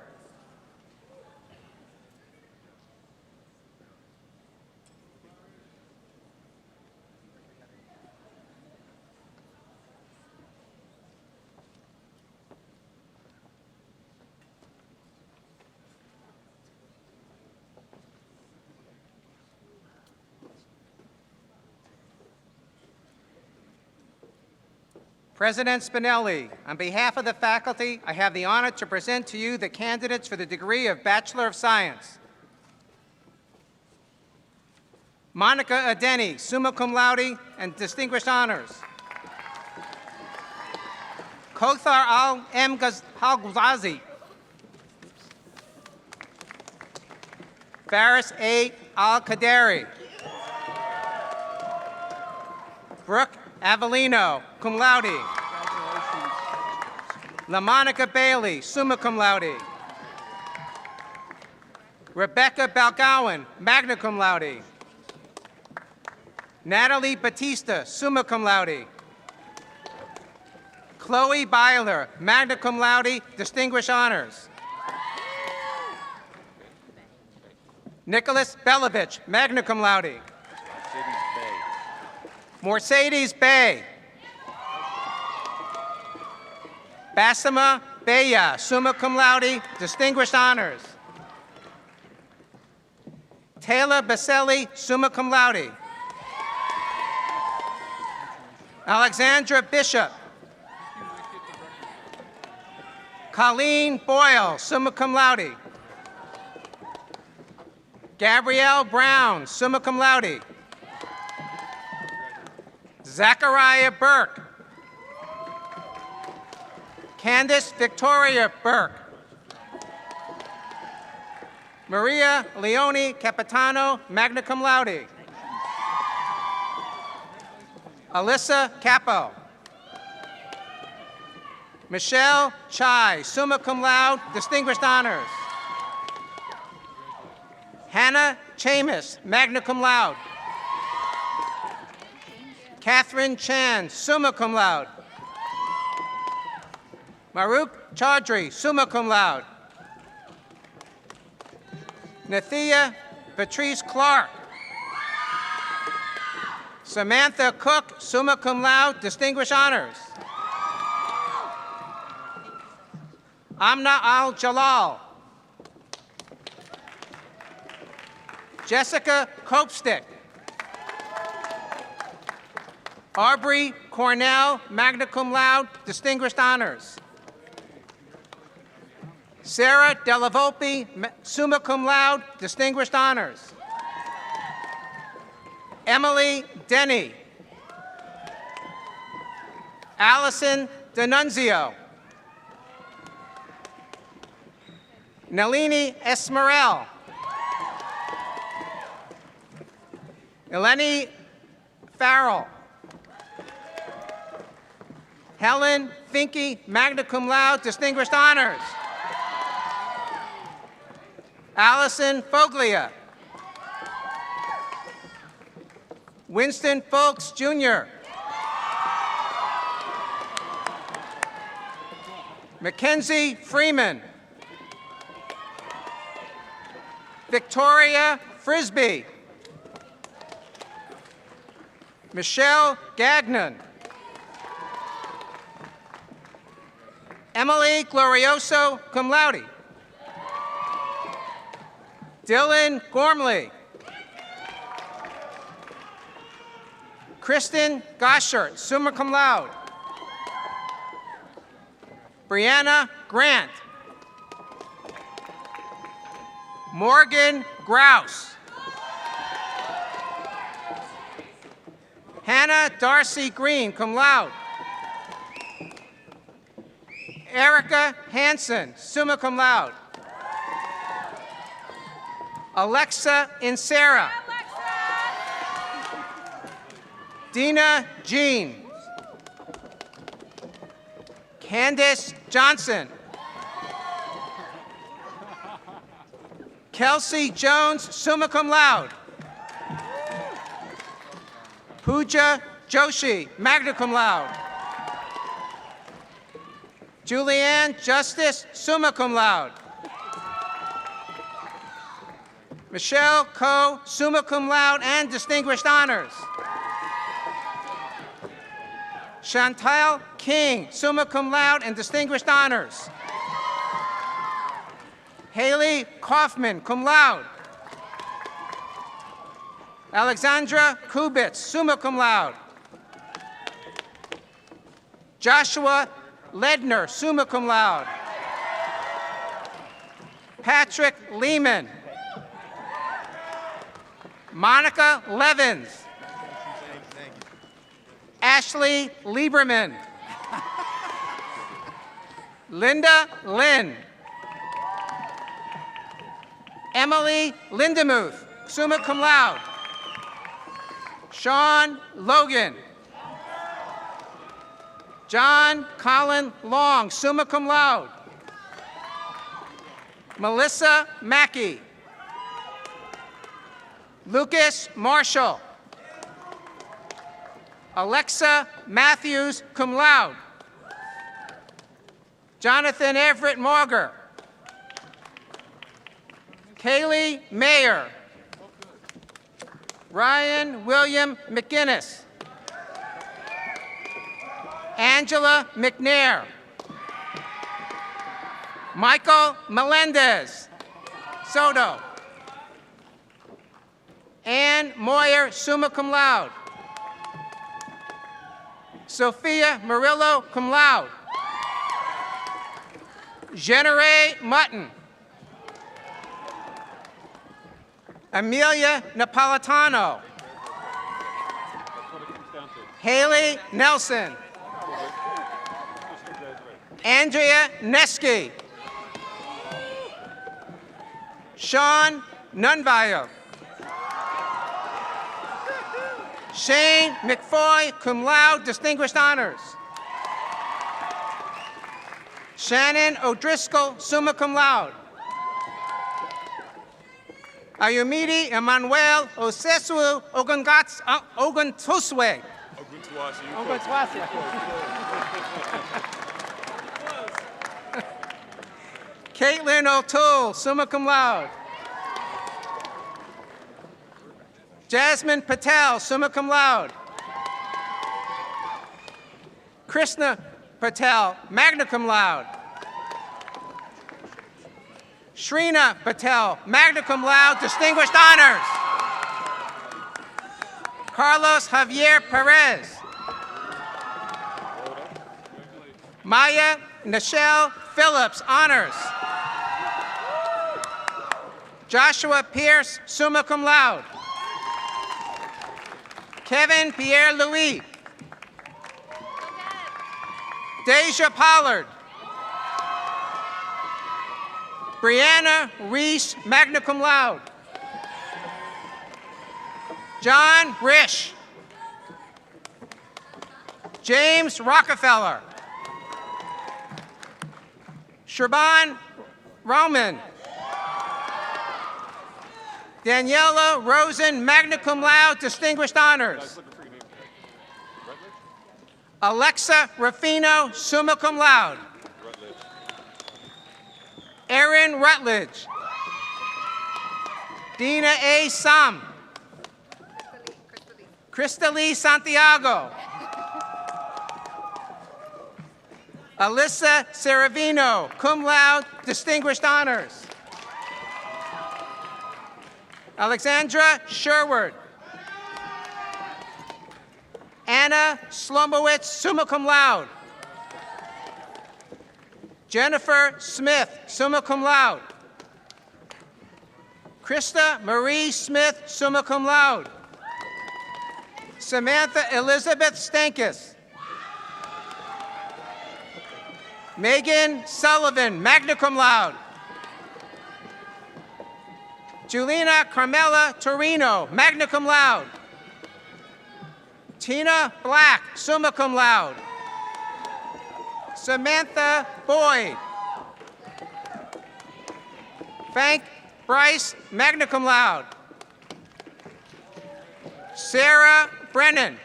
President Spinelli, on behalf of the faculty, I have the honor to present to you the candidates for the degree of Bachelor of Science. Monica Adeni, summa cum laude and distinguished honors. Kothar Al-Ghazi. Faris A. Al-Qadari. Brooke Avellino, cum laude. LaMonica Bailey, summa cum laude. Rebecca Balgowan, magna cum laude. Natalie Batista, summa cum laude. Chloe Byler, magna cum laude, distinguished honors. Nicholas Belovich, magna cum laude. Mercedes Bay. Basima Beya, summa cum laude, distinguished honors. Taylor Baselli, summa cum laude. Alexandra Bishop. Colleen Boyle, summa cum laude. Gabrielle Brown, summa cum laude. Zachariah Burke. Candace Victoria Burke. Maria Leone Capitano, magna cum laude. Alyssa Capo. Michelle Chai, summa cum laude, distinguished honors. Hannah Chamis, magna cum laude. Catherine Chan, summa cum laude. Maruk Chaudhry, summa cum laude. Nathia Patrice Clark. Samantha Cook, summa cum laude, distinguished honors. Amna Al-Jalal. Jessica Copestick. Aubrey Cornell, magna cum laude, distinguished honors. Sarah Della Volpe, summa cum laude, distinguished honors. Emily Denny. Allison D'Annunzio. Nalini Esmerel. Eleni Farrell. Helen Finke, magna cum laude, distinguished honors. Allison Foglia. Winston Folks, Jr. Mackenzie Freeman. Victoria Frisbee. Michelle Gagnon. Emily Glorioso, cum laude. Dylan Gormley. Kristen Goshert, summa cum laude. Brianna Grant. Morgan Grouse. Hannah Darcy Green, cum laude. Erica Hansen, summa cum laude. Alexa Insera. Dina Jean. Candace Johnson. Kelsey Jones, summa cum laude. Pooja Joshi, magna cum laude. Julianne Justice, summa cum laude. Michelle Coe, summa cum laude and distinguished honors. Chantal King, summa cum laude and distinguished honors. Haley Kaufman, cum laude. Alexandra Kubitz, summa cum laude. Joshua Ledner, summa cum laude. Patrick Lehman. Monica Levins. Ashley Lieberman. Linda Lynn. Emily Lindemuth, summa cum laude. Sean Logan. John Colin Long, summa cum laude. Melissa Mackey. Lucas Marshall. Alexa Matthews, cum laude. Jonathan Everett Mauger. Kaylee Mayer. Ryan William McGinnis. Angela McNair. Michael Melendez. Soto. Ann Moyer, summa cum laude. Sophia Murillo, cum laude. Jenere Mutton. Amelia Napolitano. Haley Nelson. Andrea Neski. Sean Nunvayo. Shane McFoy, cum laude, distinguished honors. Shannon O'Driscoll, summa cum laude. Ayumidi Emmanuel Osesu Oguntuswe. Caitlin O'Toole, summa cum laude. Jasmine Patel, summa cum laude. Krishna Patel, magna cum laude. Shrina Patel, magna cum laude, distinguished honors. Carlos Javier Perez. Maya Nichelle Phillips, honors. Joshua Pierce, summa cum laude. Kevin Pierre Louis. Deja Pollard. Brianna Reese, magna cum laude. John Risch. James Rockefeller. Sherban Roman. Daniela Rosen, magna cum laude, distinguished honors. Alexa Ruffino, summa cum laude. Erin Rutledge. Dina A. Sam. Crystalie Santiago. Alyssa Saravino, cum laude, distinguished honors. Alexandra Sherwood. Anna Slomowitz, summa cum laude. Jennifer Smith, summa cum laude. Krista Marie Smith, summa cum laude. Samantha Elizabeth Stankus. Megan Sullivan, magna cum laude. Julina Carmela Torino, magna cum laude. Tina Black, summa cum laude. Samantha Boyd. Frank Bryce, magna cum laude. Sarah Brennan.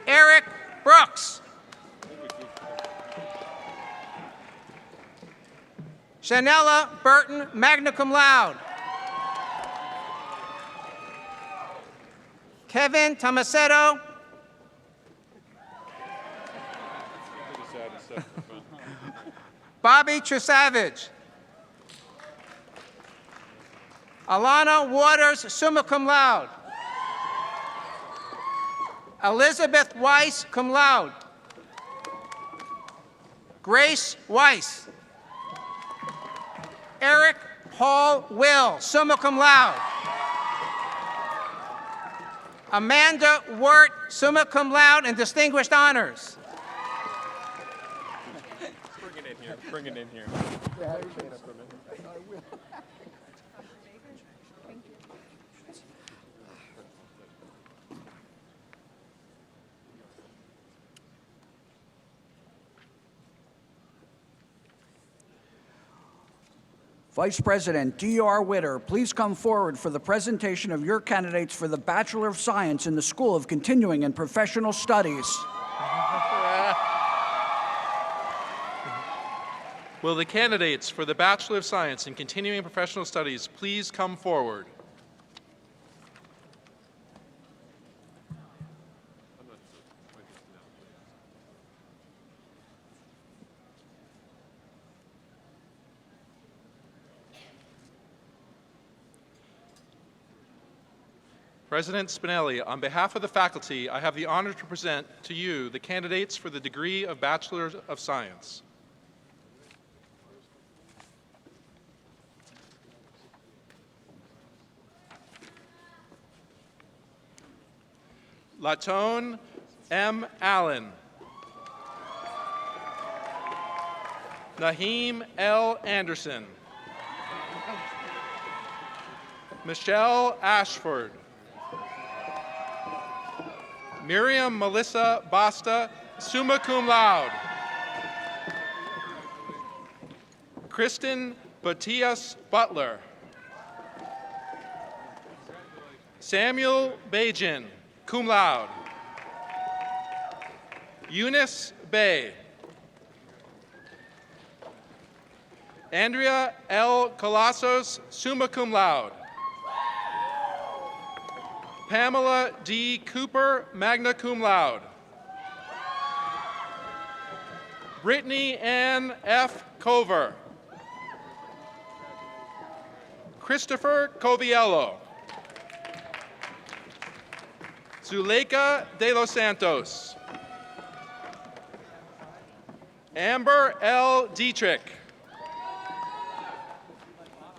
Eric Brooks. Shanella Burton, magna cum laude. Kevin Tomasetto. Bobby Trusavage. Alana Waters, summa cum laude. Elizabeth Weiss, cum laude. Grace Weiss. Eric Paul Will, summa cum laude. Amanda Wirt, summa cum laude, and distinguished honors. Bring it in here. Bring it in here. Vice President D.R. Witter, please come forward for the presentation of your candidates for the Bachelor of Science in the School of Continuing and Professional Studies. Will the candidates for the Bachelor of Science in Continuing and Professional Studies please come forward? President Spinelli, on behalf of the faculty, I have the honor to present to you the candidates for the degree of Bachelor of Science. Latone M. Allen. Naheem L. Anderson. Michelle Ashford. Miriam Melissa Basta, summa cum laude. Kristen Batias Butler. Samuel Bajin, cum laude. Eunice Bay. Andrea L. Colasos, summa cum laude. Pamela D. Cooper, magna cum laude. Brittany Ann F. Cover. Christopher Coviello. Zuleika de los Santos. Amber L. Dietrich.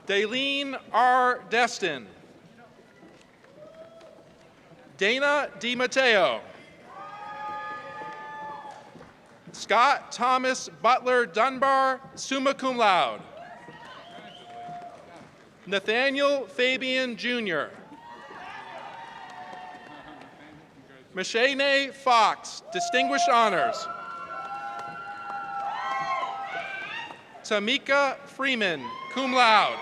Daleen R. Destin. Dana Di Matteo. Scott Thomas Butler Dunbar, summa cum laude. Nathaniel Fabian Jr. Mashane Fox, Distinguished Honors. Tamika Freeman, cum laude.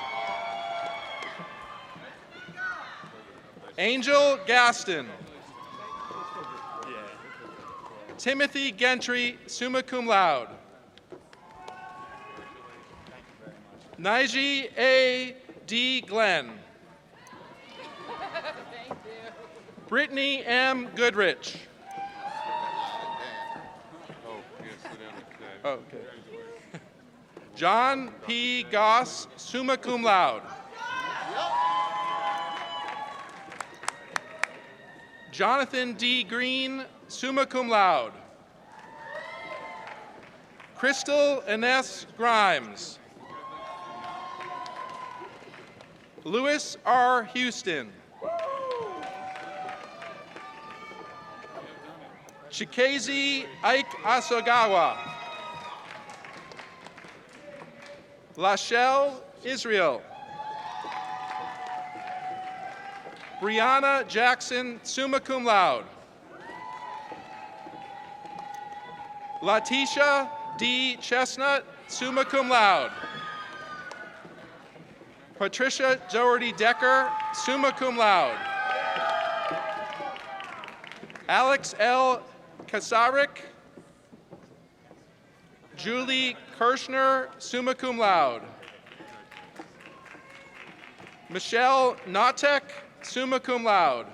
Angel Gaston. Timothy Gentry, summa cum laude. Naiji A. D. Glenn. Brittany M. Goodrich. Oh, okay. John P. Goss, summa cum laude. Jonathan D. Green, summa cum laude. Crystal Ines Grimes. Louis R. Houston. Shikazi Ike Asagawa. Lachelle Israel. Brianna Jackson, summa cum laude. Latisha D. Chestnut, summa cum laude. Patricia Doherty Decker, summa cum laude. Alex L. Kasarik. Julie Kirschner, summa cum laude. Michelle Notek, summa cum laude.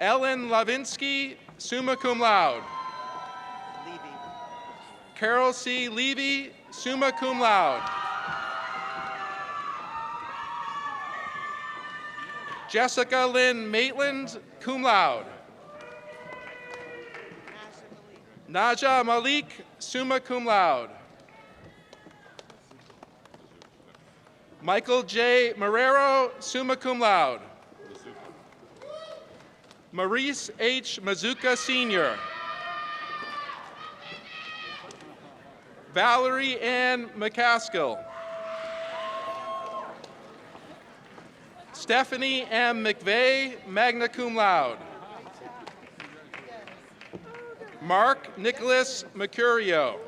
Ellen Lavinsky, summa cum laude. Carol C. Levy, summa cum laude. Jessica Lynn Maitland, cum laude. Naja Malik, summa cum laude. Michael J. Marrero, summa cum laude. Maurice H. Mazuka, Sr. Valerie Ann McCaskill. Stephanie M. McVeigh, magna cum laude. Mark Nicholas Mercurio.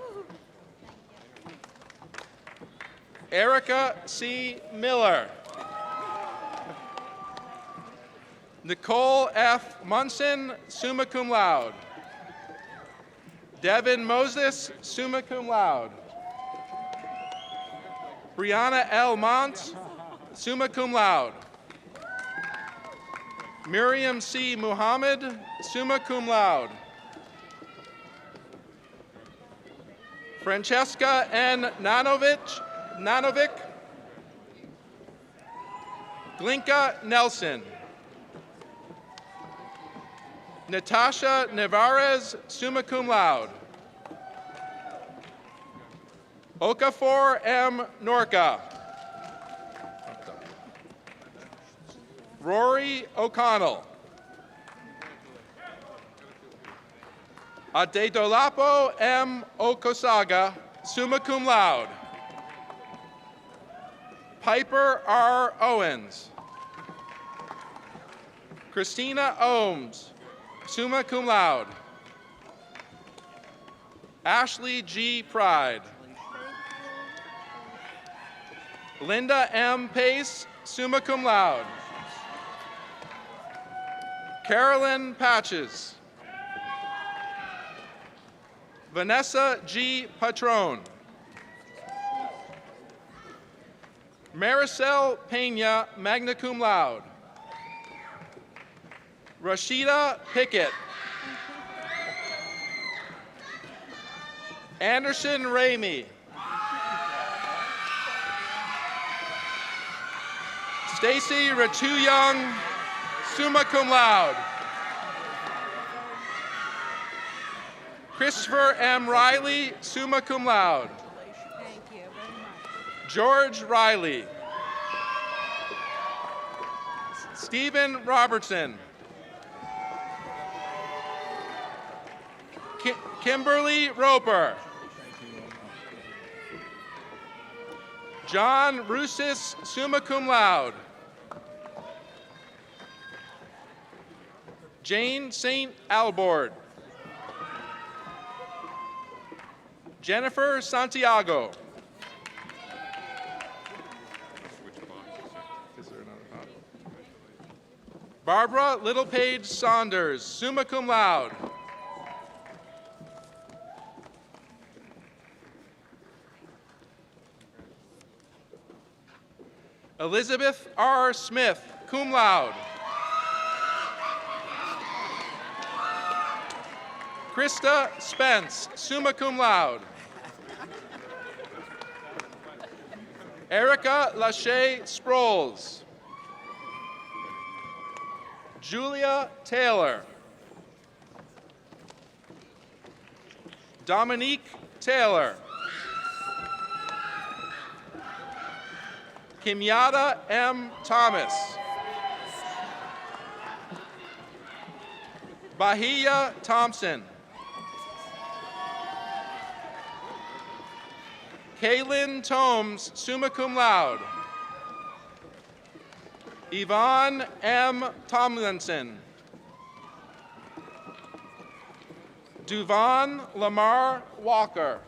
Erica C. Miller. Nicole F. Munson, summa cum laude. Devin Moses, summa cum laude. Brianna L. Mont, summa cum laude. Miriam C. Muhammad, summa cum laude. Francesca N. Nanovic. Glinka Nelson. Natasha Nevarez, summa cum laude. Okafor M. Norca. Rory O'Connell. Adedolapo M. Okosaga, summa cum laude. Piper R. Owens. Christina Ohms, summa cum laude. Ashley G. Pride. Linda M. Pace, summa cum laude. Carolyn Patches. Vanessa G. Patron. Maricel Pena, magna cum laude. Rashida Pickett. Anderson Ramey. Stacy Ratu Young, summa cum laude. Christopher M. Riley, summa cum laude. Thank you very much. George Riley. Stephen Robertson. Kimberly Roper. John Rusis, summa cum laude. Jane St. Albord. Jennifer Santiago. Barbara Littlepage Saunders, summa cum laude. Elizabeth R. Smith, cum laude. Krista Spence, summa cum laude. Erica Lachey Sproles. Julia Taylor. Dominique Taylor. Kimyada M. Thomas. Bahia Thompson. Kaylin Tomes, summa cum laude. Yvonne M. Tomlinson. Duvon Lamar Walker.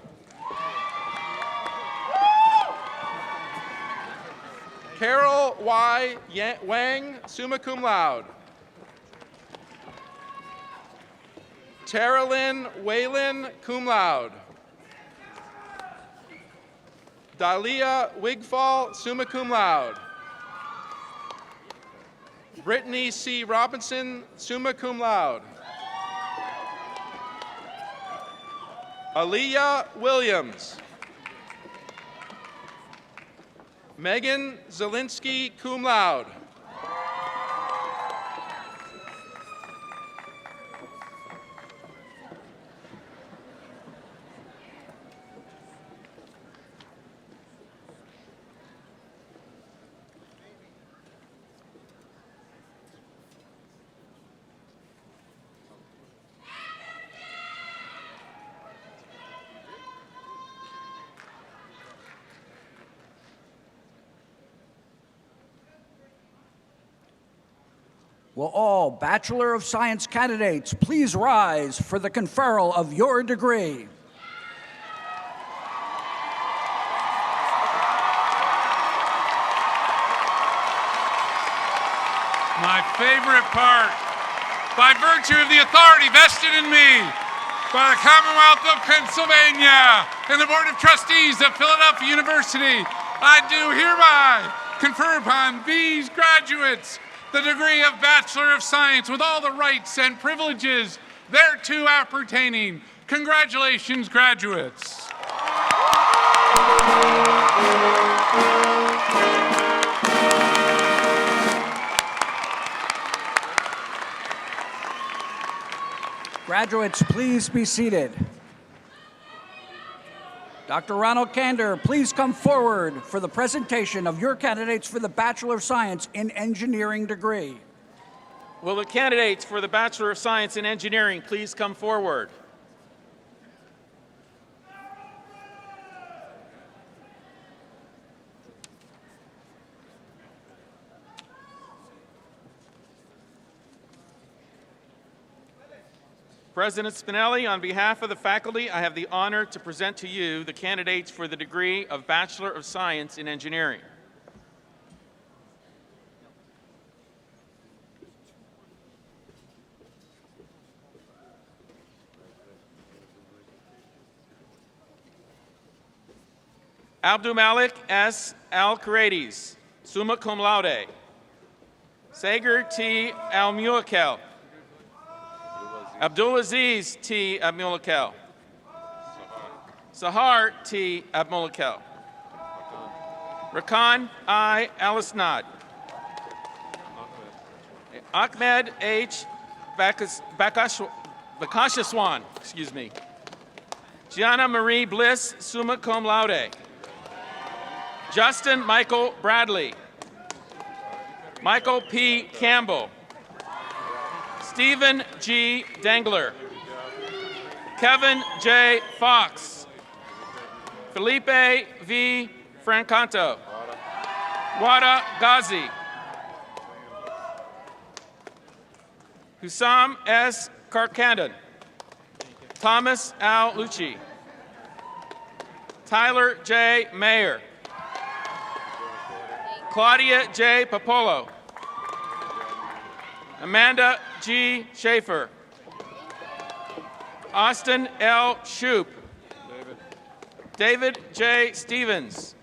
Carol Y. Wang, summa cum laude. Tara Lynn Whalen, cum laude. Dahlia Wigfall, summa cum laude. Brittany C. Robinson, summa cum laude. Aaliyah Williams. Megan Zielinski, cum laude. Will all Bachelor of Science candidates please rise for the conferral of your degree? My favorite part, by virtue of the authority vested in me by the Commonwealth of Pennsylvania and the Board of Trustees of Philadelphia University, I do hereby confer upon these graduates the degree of Bachelor of Science with all the rights and privileges thereto appertaining. Congratulations, graduates. Graduates, please be seated. Dr. Ronald Kander, please come forward for the presentation of your candidates for the Bachelor of Science in Engineering degree. Will the candidates for the Bachelor of Science in Engineering please come forward? President Spinelli, on behalf of the faculty, I have the honor to present to you the candidates for the degree of Bachelor of Science in Engineering. Abdulmalik S. Al-Khuraitis, summa cum laude. Sagar T. Al-Muakel. Abdulaziz T. Abmulakel. Sahar T. Abmulakel. Rakan I. Alisnad. Ahmed H. Bakashaswan, excuse me. Gianna Marie Bliss, summa cum laude. Justin Michael Bradley. Michael P. Campbell. Stephen G. Dengler. Kevin J. Fox. Felipe V. Francanto. Wada Ghazi. Hussam S. Karkandan. Thomas Al Lucci. Tyler J. Mayer. Claudia J. Popolo. Amanda G. Schaefer. Austin L. Shoup. David J. Stevens.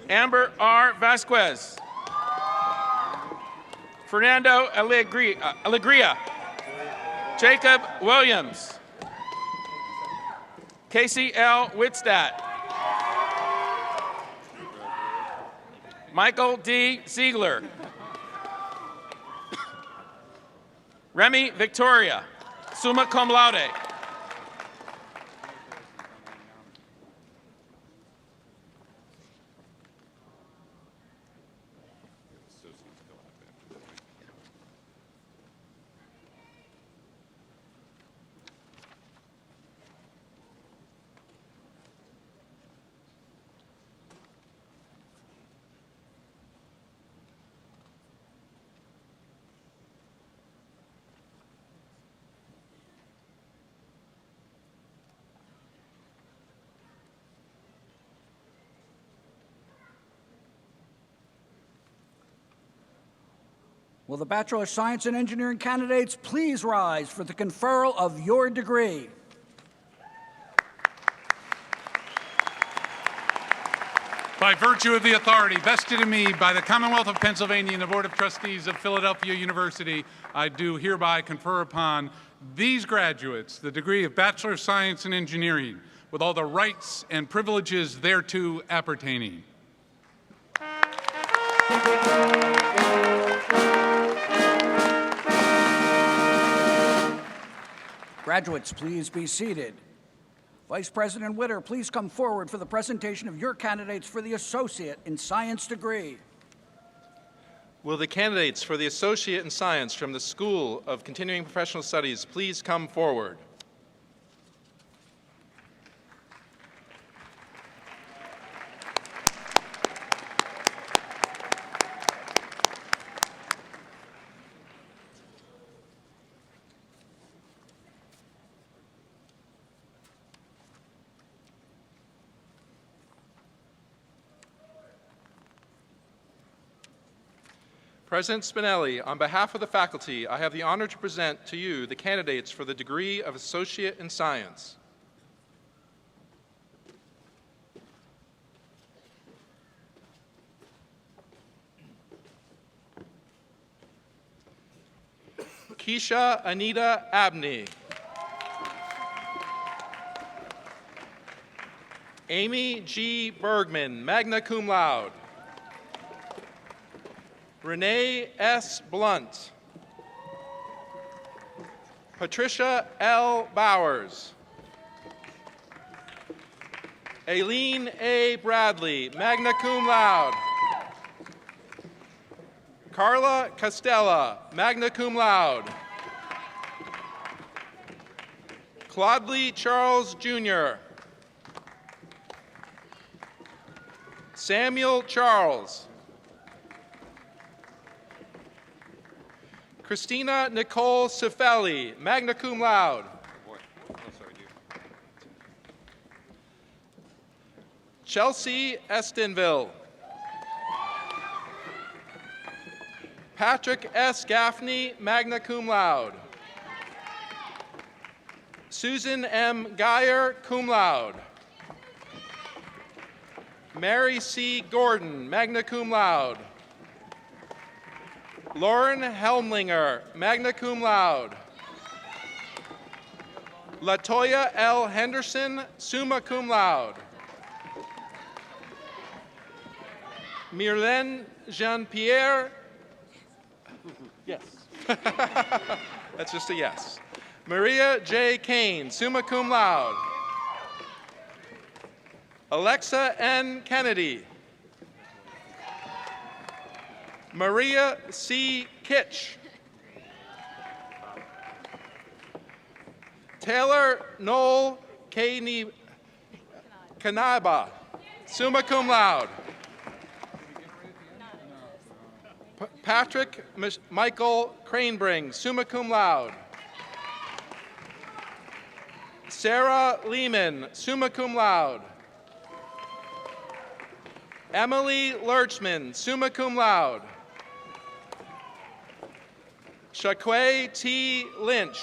Amber R. Vasquez. Fernando Alegria. Jacob Williams. Casey L. Whitstadt. Michael D. Ziegler. Remy Victoria, summa cum laude. Will the Bachelor of Science in Engineering candidates please rise for the conferral of your degree? By virtue of the authority vested in me by the Commonwealth of Pennsylvania and the Board of Trustees of Philadelphia University, I do hereby confer upon these graduates the degree of Bachelor of Science in Engineering with all the rights and privileges thereto appertaining. Graduates, please be seated. Vice President Witter, please come forward for the presentation of your candidates for the Associate in Science degree. Will the candidates for the Associate in Science from the School of Continuing Professional Studies please come forward? President Spinelli, on behalf of the faculty, I have the honor to present to you the candidates for the degree of Associate in Science. Keisha Anita Abney. Amy G. Bergman, magna cum laude. Renee S. Blunt. Patricia L. Bowers. Aileen A. Bradley, magna cum laude. Carla Costella, magna cum laude. Claudley Charles Jr. Samuel Charles. Christina Nicole Cifelli, magna cum laude. Chelsea Estonville. Patrick S. Gaffney, magna cum laude. Susan M. Geyer, cum laude. Mary C. Gordon, magna cum laude. Lauren Helmlinger, magna cum laude. Latoya L. Henderson, summa cum laude. Myrlene Jean-Pierre, yes. That's just a yes. Maria J. Kane, summa cum laude. Alexa N. Kennedy. Maria C. Kitsch. Taylor Noel K. Kanaba, summa cum laude. Patrick Michael Cranebring, summa cum laude. Sarah Lehman, summa cum laude. Emily Lurchman, summa cum laude. Shaquay T. Lynch.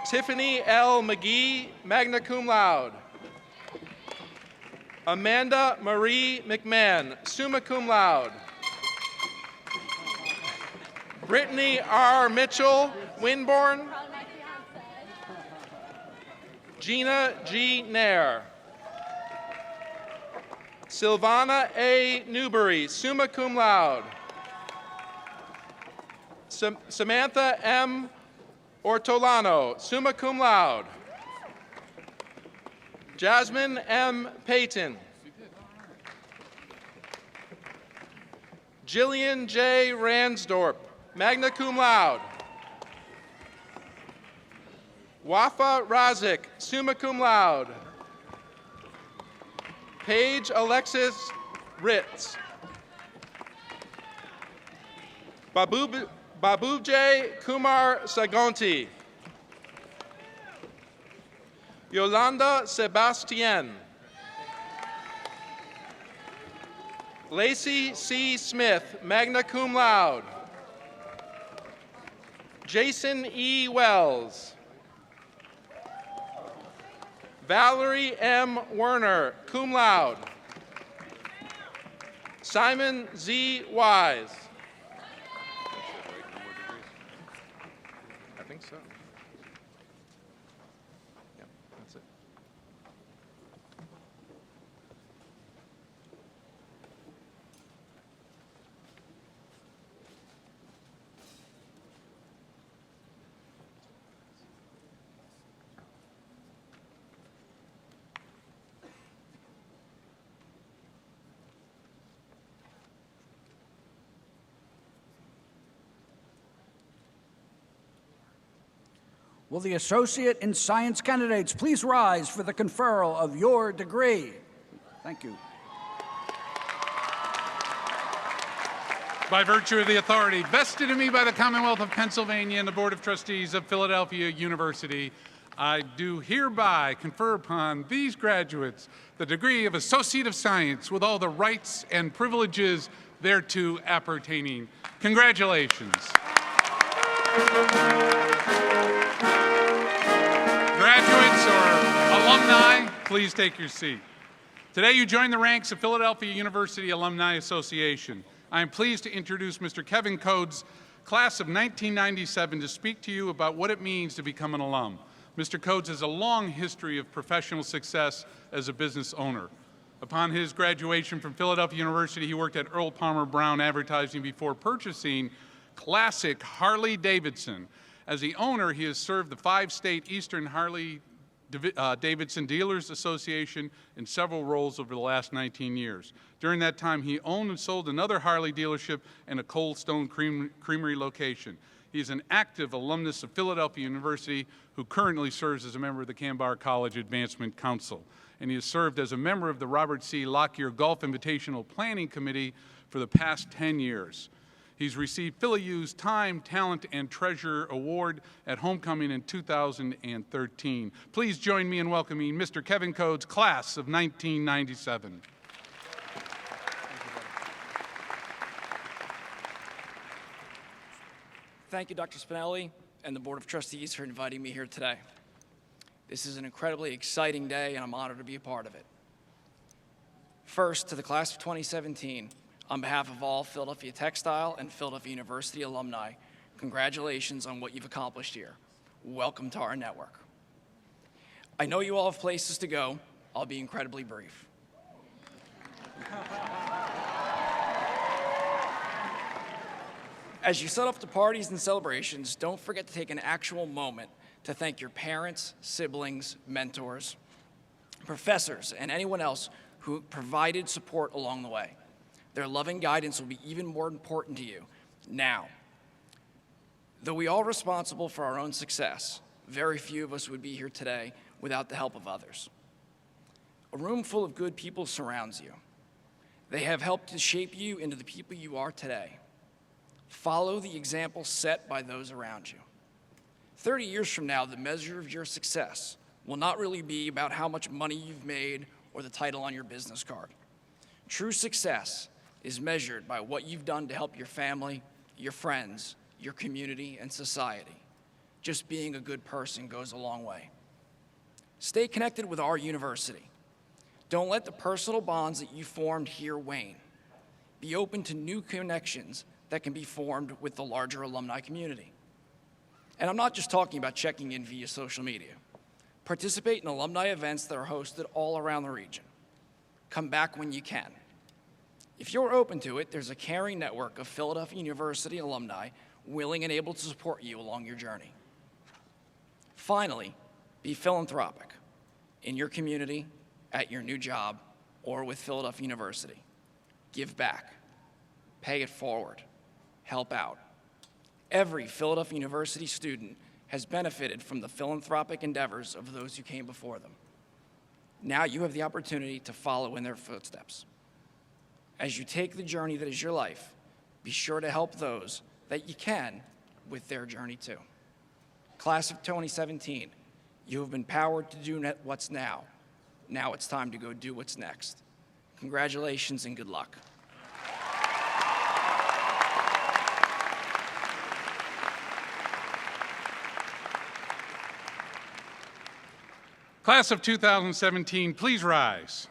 Tiffany L. McGee, magna cum laude. Amanda Marie McMahon, summa cum laude. Brittany R. Mitchell, Winborn. Gina G. Nair. Silvana A. Newbury, summa cum laude. Samantha M. Ortolano, summa cum laude. Jasmine M. Payton. Jillian J. Ransdorp, magna cum laude. Wafa Razik, summa cum laude. Paige Alexis Ritz. Babuje Kumar Sagonti. Yolanda Sebastien. Lacey C. Smith, magna cum laude. Jason E. Wells. Valerie M. Werner, cum laude. Simon Z. Wise. I think so. Yep, that's it. Will the Associate in Science candidates please rise for the conferral of your degree? Thank you. By virtue of the authority vested in me by the Commonwealth of Pennsylvania and the Board of Trustees of Philadelphia University, I do hereby confer upon these graduates the degree of Associate of Science with all the rights and privileges thereto appertaining. Congratulations. Graduates or alumni, please take your seat. Today you join the ranks of Philadelphia University Alumni Association. I am pleased to introduce Mr. Kevin Coates, class of 1997, to speak to you about what it means to become an alum. Mr. Coates has a long history of professional success as a business owner. Upon his graduation from Philadelphia University, he worked at Earl Palmer Brown Advertising before purchasing classic Harley Davidson. As the owner, he has served the 5-state Eastern Harley Davidson Dealers Association in several roles over the last 19 years. During that time, he owned and sold another Harley dealership and a Cold Stone Creamery location. He's an active alumnus of Philadelphia University who currently serves as a member of the Cambar College Advancement Council. And he has served as a member of the Robert C. Lockyer Golf Invitational Planning Committee for the past 10 years. He's received PhillyU's Time, Talent, and Treasure Award at Homecoming in 2013. Please join me in welcoming Mr. Kevin Coates, class of 1997. Thank you, Dr. Spinelli and the Board of Trustees for inviting me here today. This is an incredibly exciting day, and I'm honored to be a part of it. First, to the class of 2017, on behalf of all Philadelphia Textile and Philadelphia University alumni, congratulations on what you've accomplished here. Welcome to our network. I know you all have places to go. I'll be incredibly brief. As you set up to parties and celebrations, don't forget to take an actual moment to thank your parents, siblings, mentors, professors, and anyone else who provided support along the way. Their loving guidance will be even more important to you now. Though we all are responsible for our own success, very few of us would be here today without the help of others. A room full of good people surrounds you. They have helped to shape you into the people you are today. Follow the example set by those around you. 30 years from now, the measure of your success will not really be about how much money you've made or the title on your business card. True success is measured by what you've done to help your family, your friends, your community, and society. Just being a good person goes a long way. Stay connected with our university. Don't let the personal bonds that you formed here wane. Be open to new connections that can be formed with the larger alumni community. And I'm not just talking about checking in via social media. Participate in alumni events that are hosted all around the region. Come back when you can. If you're open to it, there's a caring network of Philadelphia University alumni willing and able to support you along your journey. Finally, be philanthropic in your community, at your new job, or with Philadelphia University. Give back, pay it forward, help out. Every Philadelphia University student has benefited from the philanthropic endeavors of those who came before them. Now you have the opportunity to follow in their footsteps. As you take the journey that is your life, be sure to help those that you can with their journey too. Class of 2017, you have been powered to do what's now. Now it's time to go do what's next. Congratulations and good luck. Class of 2017, please rise.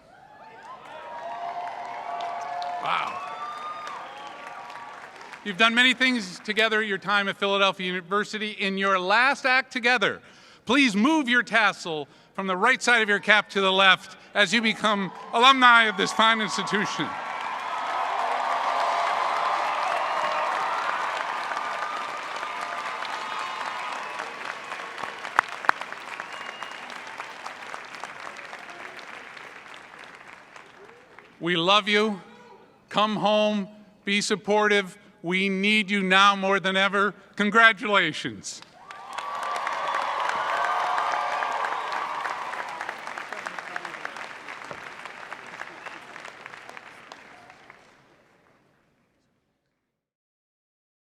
Wow. You've done many things together at your time at Philadelphia University. In your last act together, please move your tassel from the right side of your cap to the left as you become alumni of this fine institution. We love you. Come home. Be supportive. We need you now more than ever. Congratulations.